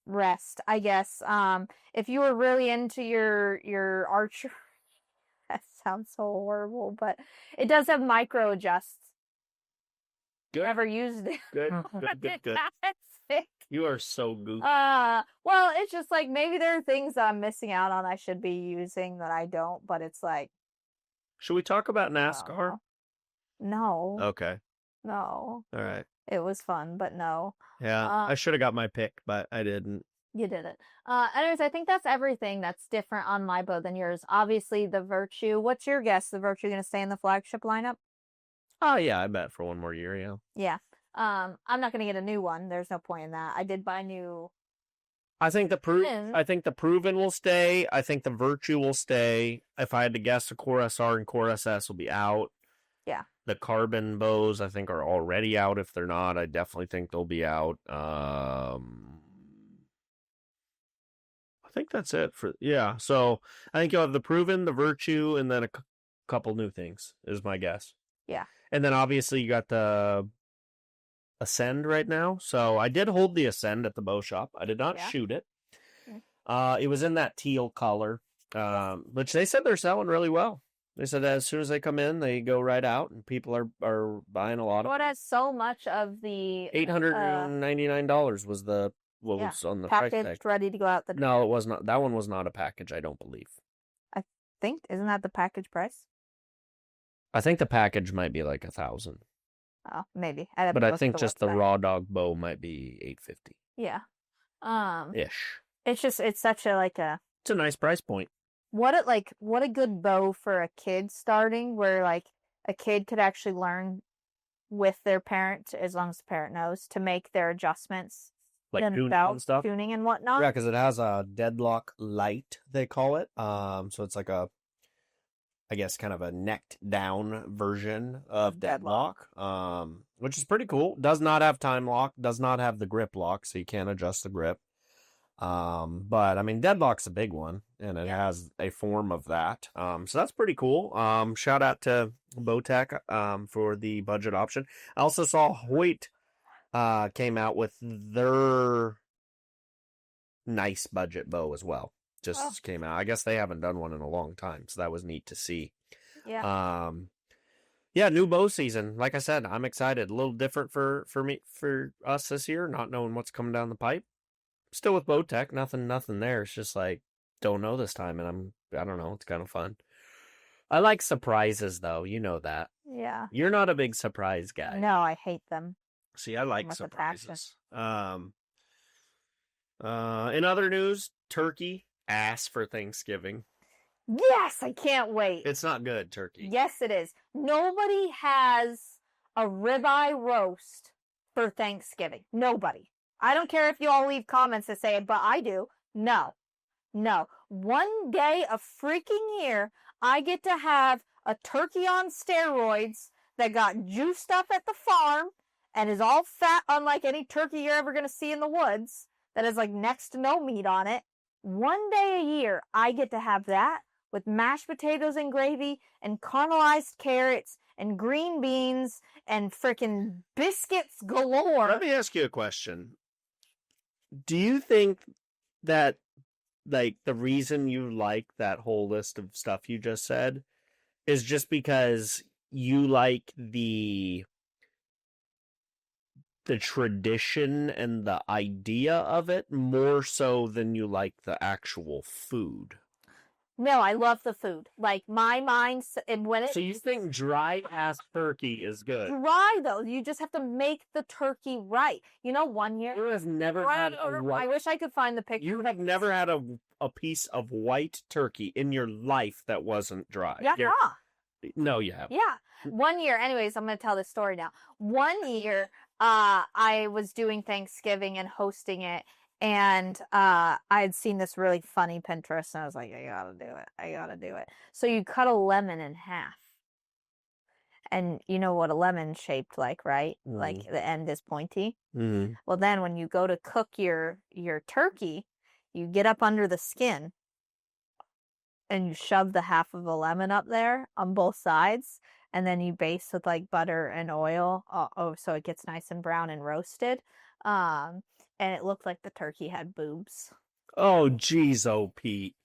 rest, I guess. If you were really into your archer, that sounds so horrible, but it does have micro adjusts. Good. Never used it. Good. You are so goofy. Well, it's just like maybe there are things that I'm missing out on I should be using that I don't, but it's like. Should we talk about NASCAR? No. Okay. No. All right. It was fun, but no. Yeah, I should have got my pick, but I didn't. You didn't. Anyways, I think that's everything that's different on my bow than yours. Obviously, the Virtue. What's your guess? The Virtue going to stay in the flagship lineup? Oh, yeah, I bet for one more year, yeah. Yeah. I'm not going to get a new one. There's no point in that. I did buy new. I think the Proven will stay. I think the Virtue will stay. If I had to guess, the Core SR and Core SS will be out. Yeah. The Carbon bows, I think, are already out. If they're not, I definitely think they'll be out. I think that's it for, yeah. So I think you'll have the Proven, the Virtue, and then a couple new things is my guess. Yeah. And then obviously you got the Ascend right now. So I did hold the Ascend at the bow shop. I did not shoot it. It was in that teal color, which they said they're selling really well. They said as soon as they come in, they go right out, and people are buying a lot of them. What has so much of the $899 was the was on the price tag. Ready to go out the door. No, it was not. That one was not a package, I don't believe. I think isn't that the package price? I think the package might be like $1,000. Oh, maybe. But I think just the raw dog bow might be $850. Yeah. Ish. It's such a it's a nice price point. What a good bow for a kid starting, where like a kid could actually learn with their parent, as long as the parent knows, to make their adjustments, like tuning and stuff, tuning and whatnot. Yeah, because it has a deadlock light, they call it. So it's like a I guess, kind of a necked down version of Deadlock, which is pretty cool. Does not have time lock, does not have the grip lock, so you can't adjust the grip. But I mean, Deadlock's a big one, and it has a form of that. So that's pretty cool. Shout out to Bowtech for the budget option. I also saw Hoyt came out with their nice budget bow as well. Just came out. I guess they haven't done one in a long time, so that was neat to see. Yeah. Yeah, new bow season. Like I said, I'm excited. A little different for us this year, not knowing what's coming down the pipe. Still with Bowtech, nothing there. It's just like, don't know this time, and I don't know, it's kind of fun. I like surprises, though. You know that. Yeah. You're not a big surprise guy. No, I hate them. See, I like surprises. In other news, turkey ass for Thanksgiving. Yes, I can't wait. It's not good, turkey. Yes, it is. Nobody has a ribeye roast for Thanksgiving. Nobody. I don't care if you all leave comments that say it, but I do. No. One day a freaking year, I get to have a turkey on steroids that got juiced up at the farm and is all fat, unlike any turkey you're ever going to see in the woods, that has like next to no meat on it. One day a year, I get to have that with mashed potatoes and gravy and caramelized carrots and green beans and freaking biscuits galore. Let me ask you a question. Do you think that, like, the reason you like that whole list of stuff you just said is just because you like the tradition and the idea of it more so than you like the actual food? No, I love the food. Like, my mind, when it... So you think dry-ass turkey is good? Dry, though. You just have to make the turkey right. You know, one year... You have never had I wish I could find the picture. You have never had a piece of white turkey in your life that wasn't dry. Yeah. No, you haven't. Yeah. One year, anyways, I'm going to tell this story now. One year, I was doing Thanksgiving and hosting it. And I had seen this really funny Pinterest, and I was like, I gotta do it. So you cut a lemon in half. And you know what a lemon's shaped like, right? Mm. Like the end is pointy. Mm. Well, then when you go to cook your turkey, you get up under the skin and you shove the half of a lemon up there on both sides. And then you baste with like butter and oil. So it gets nice and brown and roasted. And it looked like the turkey had boobs. Oh, geez, oh, Pete.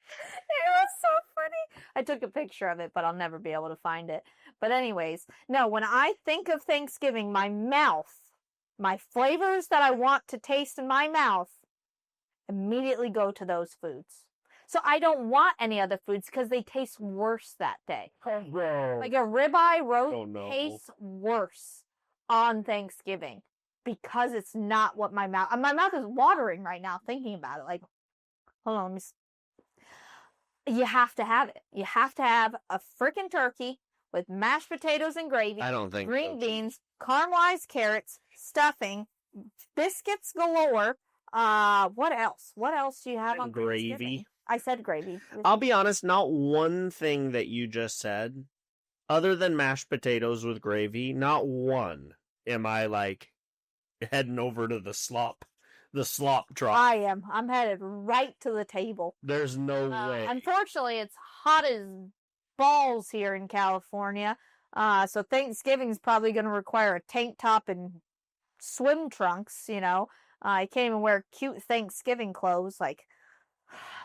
It was so funny. I took a picture of it, but I'll never be able to find it. But anyways, no, when I think of Thanksgiving, my mouth, my flavors that I want to taste in my mouth immediately go to those foods. So I don't want any other foods because they taste worse that day. Oh, no. Like a ribeye roast tastes worse on Thanksgiving. Because it's not what my mouth is watering right now thinking about it. Like, hold on, you have to have it. You have to have a freaking turkey with mashed potatoes and gravy. I don't think green beans, caramelized carrots, stuffing, biscuits galore. What else? What else do you have on gravy? I said gravy. I'll be honest, not one thing that you just said, other than mashed potatoes with gravy, not one am I like heading over to the slop drop. I am. I'm headed right to the table. There's no way. Unfortunately, it's hot as balls here in California. So Thanksgiving's probably going to require a tank top and swim trunks, you know. I can't even wear cute Thanksgiving clothes. Like,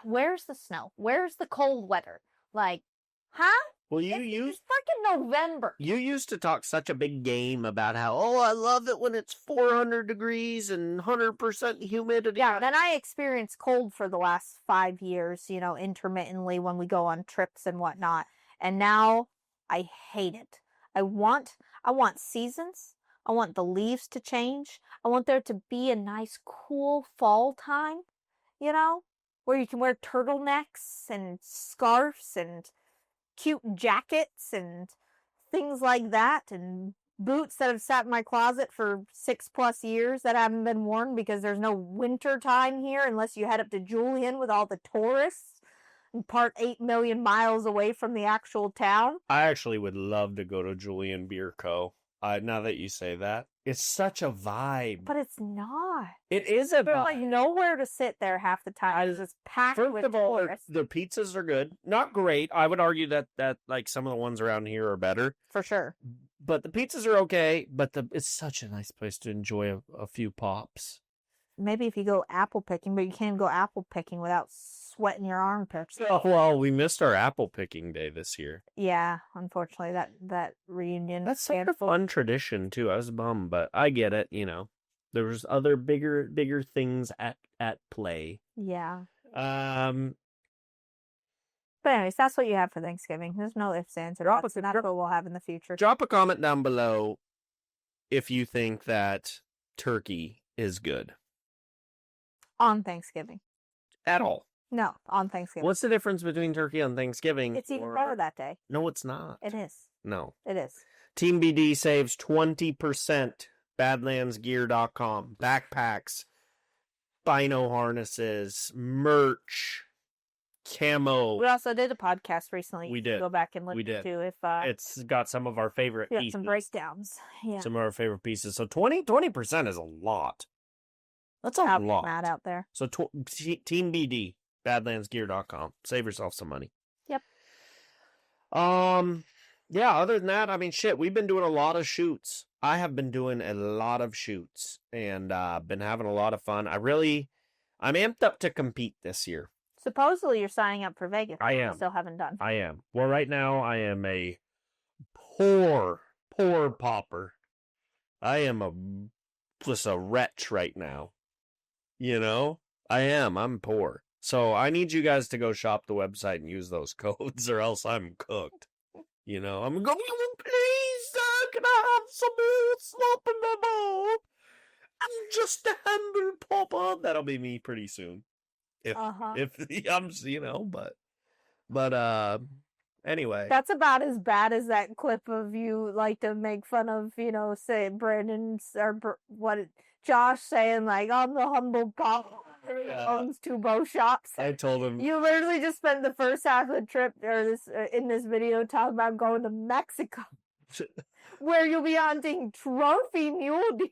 where's the snow? Where's the cold weather? Like, huh? Well, it's freaking November. You used to talk such a big game about how, I love it when it's 400 degrees and 100% humidity. Yeah, then I experienced cold for the last 5 years, you know, intermittently when we go on trips and whatnot. And now I hate it. I want seasons. I want the leaves to change. I want there to be a nice, cool fall time, you know, where you can wear turtlenecks and scarves and cute jackets and things like that, and boots that have sat in my closet for 6+ years that haven't been worn because there's no winter time here unless you head up to Julian with all the tourists. part 8 million miles away from the actual town. I actually would love to go to Julian Beer Co. Now that you say that, it's such a vibe. But it's not. It is a There's vibe. like nowhere to sit there half the time. It's just packed First with of all, tourists. the pizzas are good. Not great. I would argue that like some of the ones around here are better. For sure. But the pizzas are okay. But it's such a nice place to enjoy a few pops. Maybe if you go apple picking, but you can't go apple picking without sweating your armpits. Oh, well, we missed our apple picking day this year. Yeah, unfortunately, that reunion. That's such a fun tradition too. I was bummed, but I get it. There was other bigger things at play. Yeah. Um. But anyways, that's what you have for Thanksgiving. There's no ifs, ands, or buts, and that's what we'll have in the future. Drop a comment down below if you think that turkey is good. On Thanksgiving. At all. No, on Thanksgiving. What's the difference between turkey on Thanksgiving? It's even better that day. No, it's not. It is. No. It is. teambd saves 20%. Badlandsgear.com. Backpacks, bino harnesses, merch, camo. We also did a podcast recently. We did. Go back and listen to if it's got some of our favorite pieces. some breakdowns. Yeah. Some of our favorite pieces. So 20% is a lot. That's a lot. Mad out there. So Team BD, badlandsgear.com. Save yourself some money. Yep. Yeah, other than that, I mean, shit, we've been doing a lot of shoots. I have been doing a lot of shoots and been having a lot of fun. I'm amped up to compete this year. Supposedly you're signing up for Vegas. I am. Still haven't done. I am. Well, right now I am a poor popper. I am just a wretch right now. I am. I'm poor. So I need you guys to go shop the website and use those codes or else I'm cooked. I'm going, please, sir, can I have some more slop in my bowl? I'm just a humble pauper. That'll be me pretty soon. If I'm, but anyway. That's about as bad as that clip of you like to make fun of, say Brandon's or Josh saying like, I'm the humble pauper. He owns 2 bow shops. I told him. You literally just spent the first half of the trip or in this video talking about going to Mexico, where you'll be hunting trophy mule deer.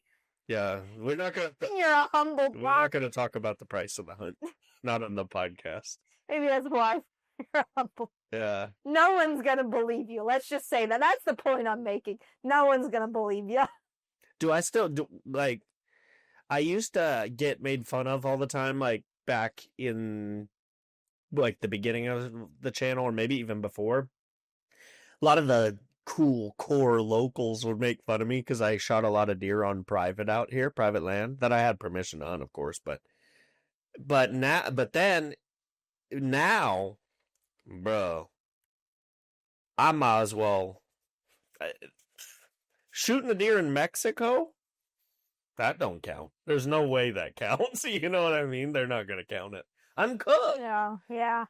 Yeah, we're not gonna. You're a humble. We're not gonna talk about the price of the hunt. Not on the podcast. Maybe that's why you're humble. Yeah. No one's gonna believe you. Let's just say that. That's the point I'm making. No one's gonna believe you. Do I still do like? I used to get made fun of all the time, like back in like the beginning of the channel, or maybe even before. A lot of the cool core locals would make fun of me because I shot a lot of deer on private land that I had permission on, of course. But now, bro, I might as well shooting a deer in Mexico. That don't count. There's no way that counts. You know what I mean? They're not going to count it. I'm cooked. Yeah.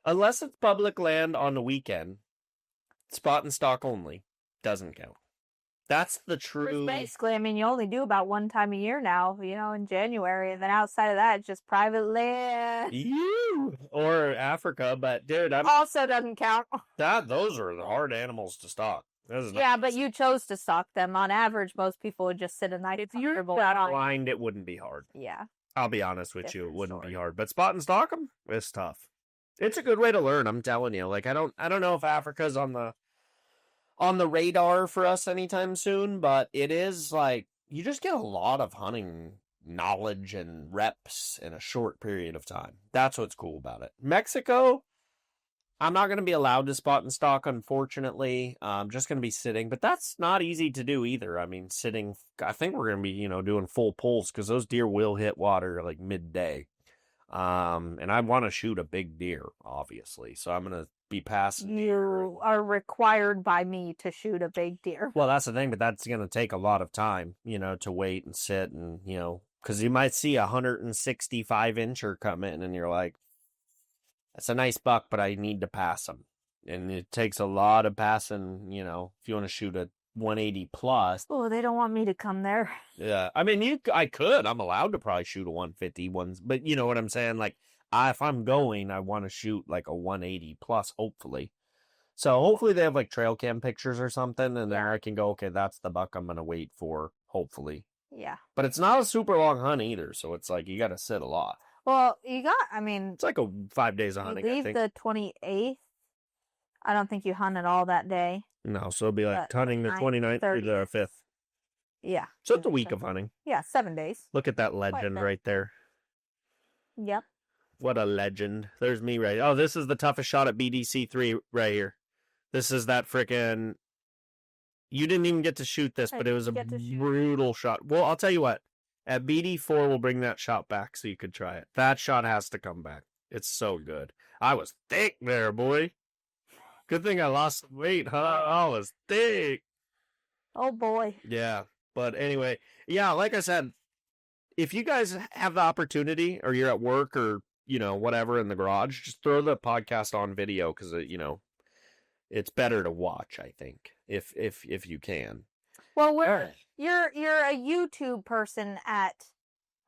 Unless it's public land on the weekend, spot and stock only, doesn't count. That's the true. Basically, I mean, you only do about one time a year now, in January. And then outside of that, it's just private land. Or Africa, but dude, also doesn't count. Those are the hard animals to stock. Yeah, but you chose to stock them. On average, most people would just sit a night. If you're that blind, it wouldn't be hard. Yeah. I'll be honest with you, it wouldn't be hard. But spot and stock them, it's tough. It's a good way to learn, I'm telling you. Like I don't know if Africa's on the radar for us anytime soon, but it is like you just get a lot of hunting knowledge and reps in a short period of time. That's what's cool about it. Mexico, I'm not going to be allowed to spot and stock, unfortunately. I'm just going to be sitting, but that's not easy to do either. I mean, sitting, I think we're going to be, doing full pulls because those deer will hit water like midday. And I want to shoot a big deer, obviously. So I'm going to be passing. You are required by me to shoot a big deer. Well, that's the thing, but that's going to take a lot of time, to wait and sit and, because you might see 165 incher come in and you're like, that's a nice buck, but I need to pass him. And it takes a lot of passing, if you want to shoot a 180 plus. Oh, they don't want me to come there. Yeah. I mean, I could. I'm allowed to probably shoot a 150 ones, but you know what I'm saying? Like, if I'm going, I want to shoot like a 180 plus, hopefully. So hopefully they have like trail cam pictures or something, and there I can go, okay, that's the buck I'm going to wait for, hopefully. Yeah. But it's not a super long hunt either, so it's like you got to sit a lot. Well, It's like 5 days of hunting, you leave the 28th. I don't think you hunt at all that day. No, so it'll be like hunting the 29th through the 5th. Yeah. So it's a week of hunting. Yeah, 7 days. Look at that legend right there. Yep. What a legend. There's me right. Oh, this is the toughest shot at BDC3 right here. This is that frickin'... You didn't even get to shoot this, but it was a brutal shot. Well, I'll tell you what. At BD4, we'll bring that shot back so you could try it. That shot has to come back. It's so good. I was thick there, boy. Good thing I lost some weight, huh? I was thick. Oh, boy. Yeah. But anyway, yeah, like I said, if you guys have the opportunity or you're at work or, whatever in the garage, just throw the podcast on video because, it's better to watch, I think, if you can. Well, you're a YouTube person at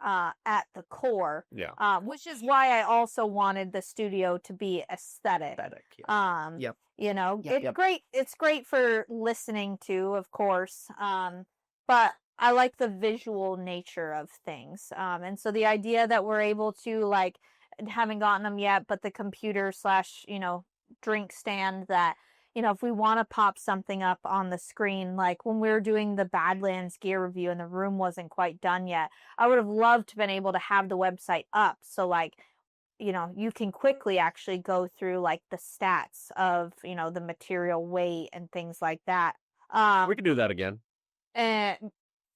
the core, yeah. Which is why I also wanted the studio to be aesthetic. Yeah. Yep. It's great. It's great for listening to, of course. But I like the visual nature of things. And so the idea that we're able to, like, haven't gotten them yet, but the computer / drink stand that, if we want to pop something up on the screen, like when we were doing the Badlands gear review and the room wasn't quite done yet, I would have loved to have been able to have the website up. So, like, you can quickly actually go through, like, the stats of, the material weight and things like that. We could do that again. And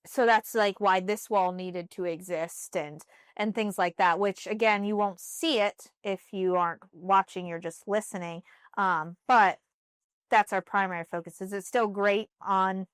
so that's, like, why this wall needed to exist and things like that, which, again, you won't see it if you aren't watching, you're just listening. But that's our primary focus. Is it still great on,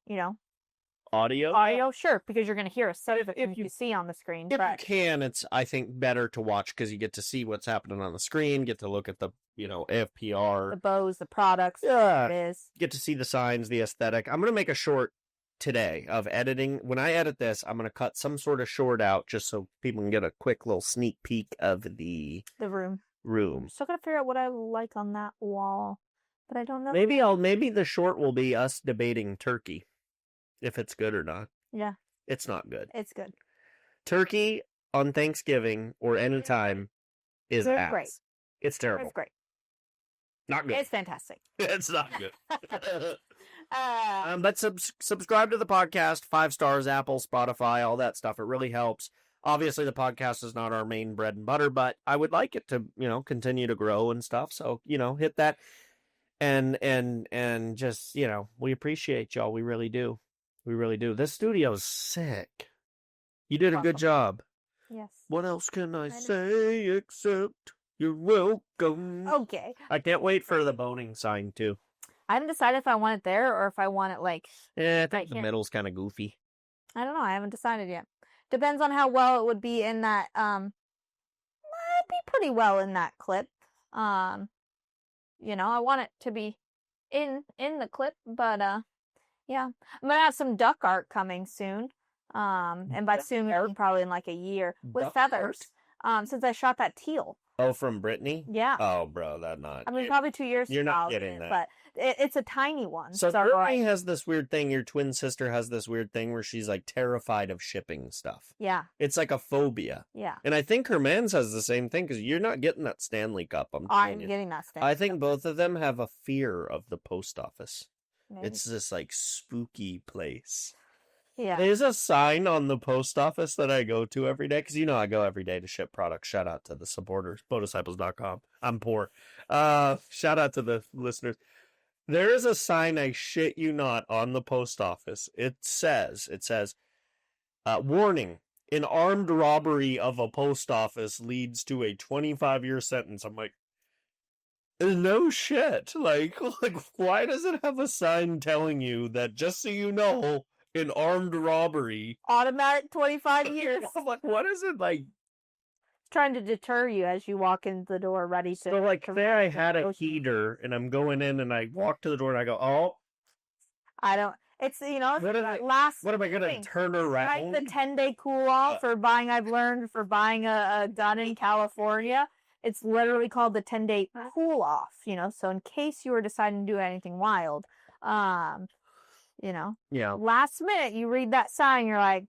audio? Audio, sure, because you're going to hear us. So if you see on the screen. If you can, it's, I think, better to watch because you get to see what's happening on the screen, get to look at the, AFPR. The bows, the products. Yeah. It is. Get to see the signs, the aesthetic. I'm going to make a short today of editing. When I edit this, I'm going to cut some sort of short out just so people can get a quick little sneak peek of the room. Still got to figure out what I like on that wall. But I don't know. Maybe the short will be us debating turkey, if it's good or not. Yeah. It's not good. It's good. Turkey on Thanksgiving or any time is ass. Great. It's terrible. It's great. Not good. It's fantastic. It's not good. But subscribe to the podcast, 5 stars, Apple, Spotify, all that stuff. It really helps. Obviously, the podcast is not our main bread and butter, but I would like it to, continue to grow and stuff. So, hit that. And just, we appreciate y'all. We really do. We really do. This studio's sick. You did a good job. Yes. What else can I say except you're welcome? Okay. I can't wait for the boning sign, too. I haven't decided if I want it there or if I want it, like... Yeah, I think the middle's kind of goofy. I don't know. I haven't decided yet. Depends on how well it would be in that... It'd be pretty well in that clip. I want it to be in the clip, but yeah. I'm gonna have some duck art coming soon. And by soon, probably in like a year with duck feathers. Art? Since I shot that teal. Oh, from Brittany? Yeah. Oh, bro, that's not. I mean, probably 2 years. You're not getting that. But it's a tiny one. So Brittany has this weird thing. Your twin sister has this weird thing where she's like terrified of shipping stuff. Yeah. It's like a phobia. Yeah. And I think her man's has the same thing because you're not getting that Stanley Cup. I'm getting that Stanley Cup. I think both of them have a fear of the post office. Maybe. It's this like spooky place. Yeah. There's a sign on the post office that I go to every day because I go every day to ship products. Shout out to the supporters, bodisciples.com. I'm poor. Shout out to the listeners. There is a sign, I shit you not, on the post office. It says, warning, an armed robbery of a post office leads to a 25-year sentence. I'm like, no shit. Like, why does it have a sign telling you that, just so you know, an armed robbery... Automatic 25 years. I'm like, what is it like? Trying to deter you as you walk into the door ready to... So, like, there I had a heater, and I'm going in, and I walk to the door, and I go, oh. I don't... It's, last... What am I going to turn around? Right, the 10-day cool-off for buying, I've learned, for buying a gun in California. It's literally called the 10-day cool off, you know, so in case you were deciding to do anything wild, you know, Yeah. last minute you read that sign, you're like,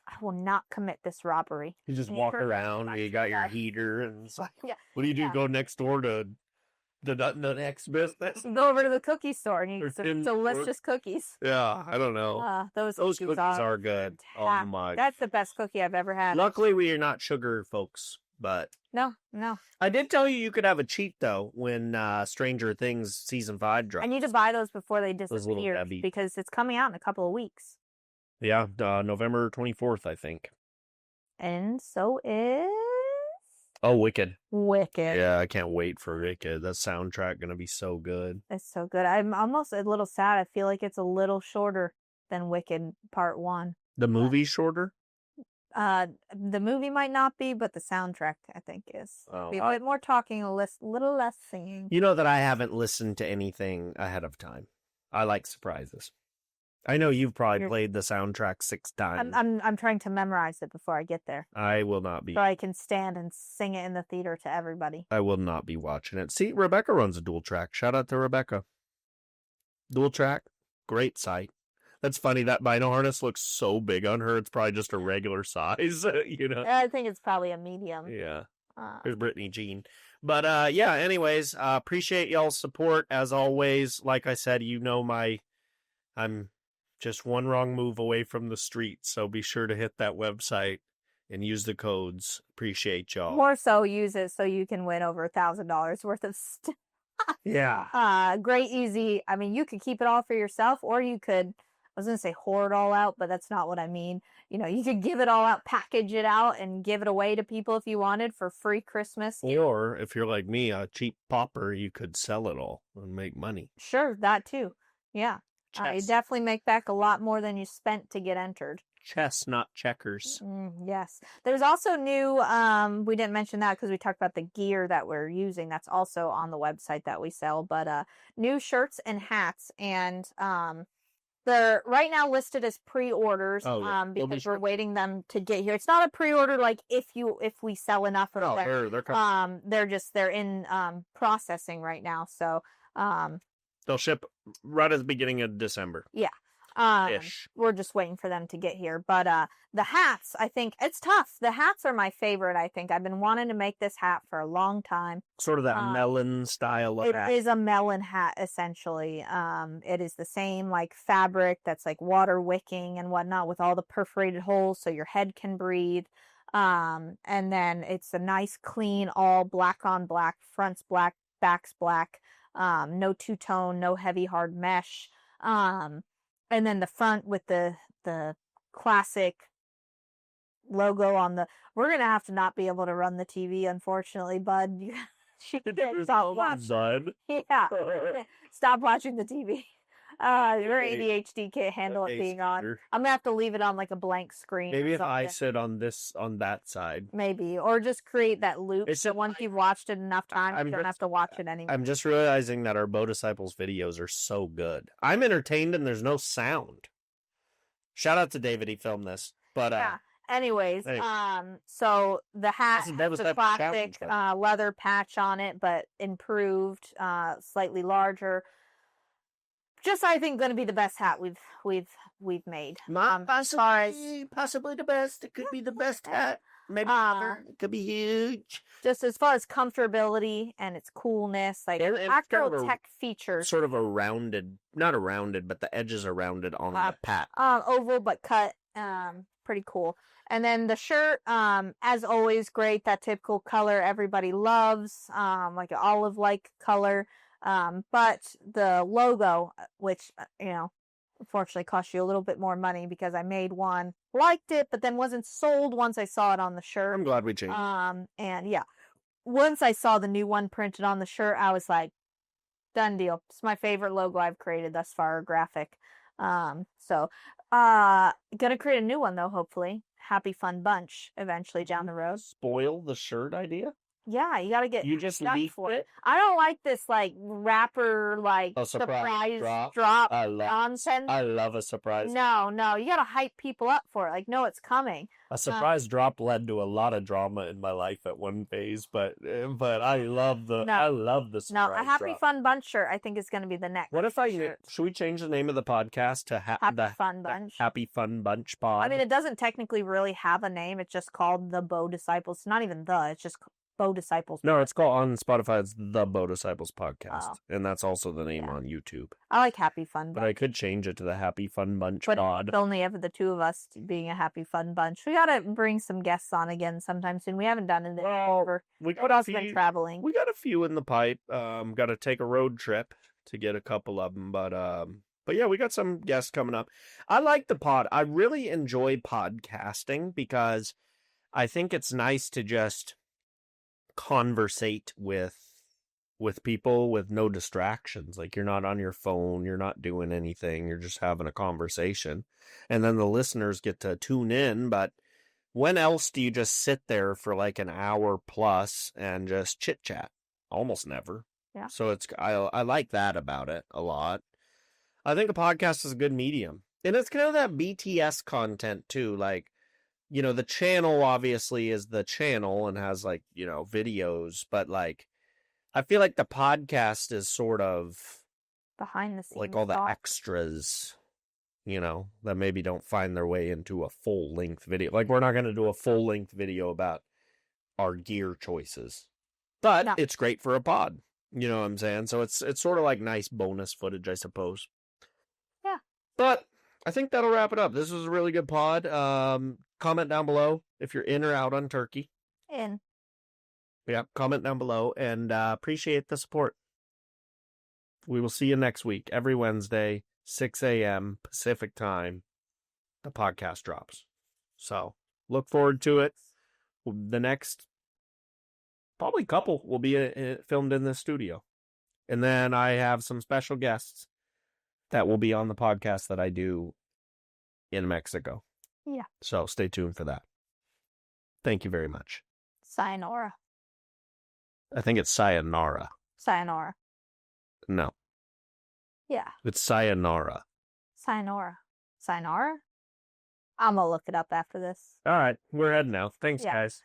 I will not commit this robbery. You just And walk turn around, back you to got the your guy. heater, and it's like, Yeah. what do you do? Yeah. Go next door to the next business? You go over to the cookie store and you Or get some Tim's delicious cookies. Yeah, I don't know. Those Those cookies cookies are good. Oh fantastic. my. That's the best cookie I've ever had. Luckily, we are not sugar folks, but No. I did tell you could have a cheat though when Stranger Things season 5 drops. I need to buy those before they Those little disappear Debbie. because it's coming out in a couple of weeks. Yeah, November 24th, I think. And so is Oh, Wicked. Wicked. Yeah, I can't wait for Wicked. That soundtrack gonna be so good. It's so good. I'm almost a little sad. I feel like it's a little shorter than Wicked Part 1. The movie's shorter? The movie might not be, but the soundtrack I think is. Oh. Be a bit more talking, a little less singing. You know that I haven't listened to anything ahead of time. I like surprises. I know you've probably played the soundtrack 6 times. I'm trying to memorize it before I get there, I will not be. so I can stand and sing it in the theater to everybody. I will not be watching it. See, Rebecca runs a dual track. Shout out to Rebecca. Dual track, great site. That's funny. That vinyl harness looks so big on her. It's probably just a regular size, you know. I think it's probably a medium. Yeah. There's Brittany Jean. But yeah, anyways, appreciate y'all's support as always. Like I said, you know I'm just one wrong move away from the street, so be sure to hit that website and use the codes. Appreciate y'all. More so, use it so you can win over $1,000 worth of stuff. Yeah. Great, easy. I mean, you could keep it all for yourself, or you could, I was going to say hoard it all out, but that's not what I mean. You know, you could give it all out, package it out, and give it away to people if you wanted for free Christmas. Or if you're like me, a cheap pauper, you could sell it all and make money. Sure, that too. Yeah. You definitely make back a lot more than you spent to get entered. Chess, not checkers. Yes. There's also new, we didn't mention that because we talked about the gear that we're using. That's also on the website that we sell, but new shirts and hats, and they're right now listed as pre-orders because we're waiting them to get here. It's not a pre-order like if we sell enough of them. They're coming. They're in processing right now. So they'll ship right at the beginning of December. Yeah. Ish. We're just waiting for them to get here. But the hats, I think it's tough. The hats are my favorite, I think. I've been wanting to make this hat for a long time. Sort of that melon style of hat. It is a melon hat, essentially. It is the same like fabric that's like water wicking and whatnot with all the perforated holes so your head can breathe. And then it's a nice, clean, all black on black, front's black, back's black. No two-tone, no heavy, hard mesh. And then the front with the classic logo on the. We're gonna have to not be able to run the TV, unfortunately, bud. She can't stop watching. Yeah, stop watching the TV. Your ADHD can't handle it being on. I'm gonna have to leave it on like a blank screen. Maybe if I sit on that side. Maybe, or just create that loop. So once you've watched it enough times, you don't have to watch it anymore. I'm just realizing that our Bow Disciples videos are so good. I'm entertained and there's no sound. Shout out to David, he filmed this. But yeah. Anyways, so the hat has a classic leather patch on it, but improved, slightly larger. Just, I think, going to be the best hat we've made. Possibly the best. It could be the best hat. Maybe it could be huge. Just as far as comfortability and its coolness, like actual tech features. Sort of not a rounded, but the edges are rounded on the pat. Oval but cut. Pretty cool. And then the shirt, as always, great. That typical color everybody loves, like an olive-like color. But the logo, which, unfortunately cost you a little bit more money because I made one, liked it, but then wasn't sold once I saw it on the shirt. I'm glad we changed. And yeah, once I saw the new one printed on the shirt, I was like, done deal. It's my favorite logo I've created thus far, graphic. So, gonna create a new one though, hopefully. Happy Fun Bunch eventually down the road. Spoil the shirt idea? Yeah, you gotta get You just stuck leak for it? I don't like this like rapper like A surprise drop I love nonsense. I love a surprise. No, you gotta hype people up for it. Like, no, it's coming. A surprise drop led to a lot of drama in my life at one phase, but I love the No, surprise a Happy drop. Fun Bunch shirt I think is gonna be the next. What if shirt. should we change the name of the podcast to Happy Fun Bunch? Happy Fun Bunch Pod? I mean, it doesn't technically really have a name. It's just called the Bow Disciples. It's not even the. It's just Bow Disciples. No, it's called on Spotify. It's the Bow Disciples podcast, Oh. and that's also the name on YouTube. I like Happy Fun Bunch. But I could change it to the Happy Fun Bunch Pod. It's only ever the two of us being a Happy Fun Bunch. We gotta bring some guests on again sometime soon. We haven't done it ever. We got been traveling. We got a few in the pipe. Got to take a road trip to get a couple of them, but yeah, we got some guests coming up. I like the pod. I really enjoy podcasting because I think it's nice to just conversate with people with no distractions. Like, you're not on your phone, you're not doing anything, you're just having a conversation. And then the listeners get to tune in, but when else do you just sit there for like an hour plus and just chit chat? Almost never. Yeah. So I like that about it a lot. I think a podcast is a good medium. And it's kind of that BTS content too. Like, the channel obviously is the channel and has like, videos, but like, I feel like the podcast is sort of behind the scenes, like all the extras, that maybe don't find their way into a full length video. Like, we're not going to do a full length video about our gear choices, but it's great for a pod. You know what I'm saying? So it's sort of like nice bonus footage, I suppose. Yeah. But I think that'll wrap it up. This was a really good pod. Comment down below if you're in or out on turkey. In. Yeah, comment down below, and appreciate the support. We will see you next week. Every Wednesday, 6 a.m. Pacific time, the podcast drops. So look forward to it. The next probably couple will be filmed in this studio. And then I have some special guests that will be on the podcast that I do in Mexico. Yeah. So stay tuned for that. Thank you very much. Sayonara. I think it's sayonara. Sayonara. No. Yeah. It's sayonara. Sayonara. Sayonara? I'm going to look it up after this. All right. We're heading now. Thanks, guys.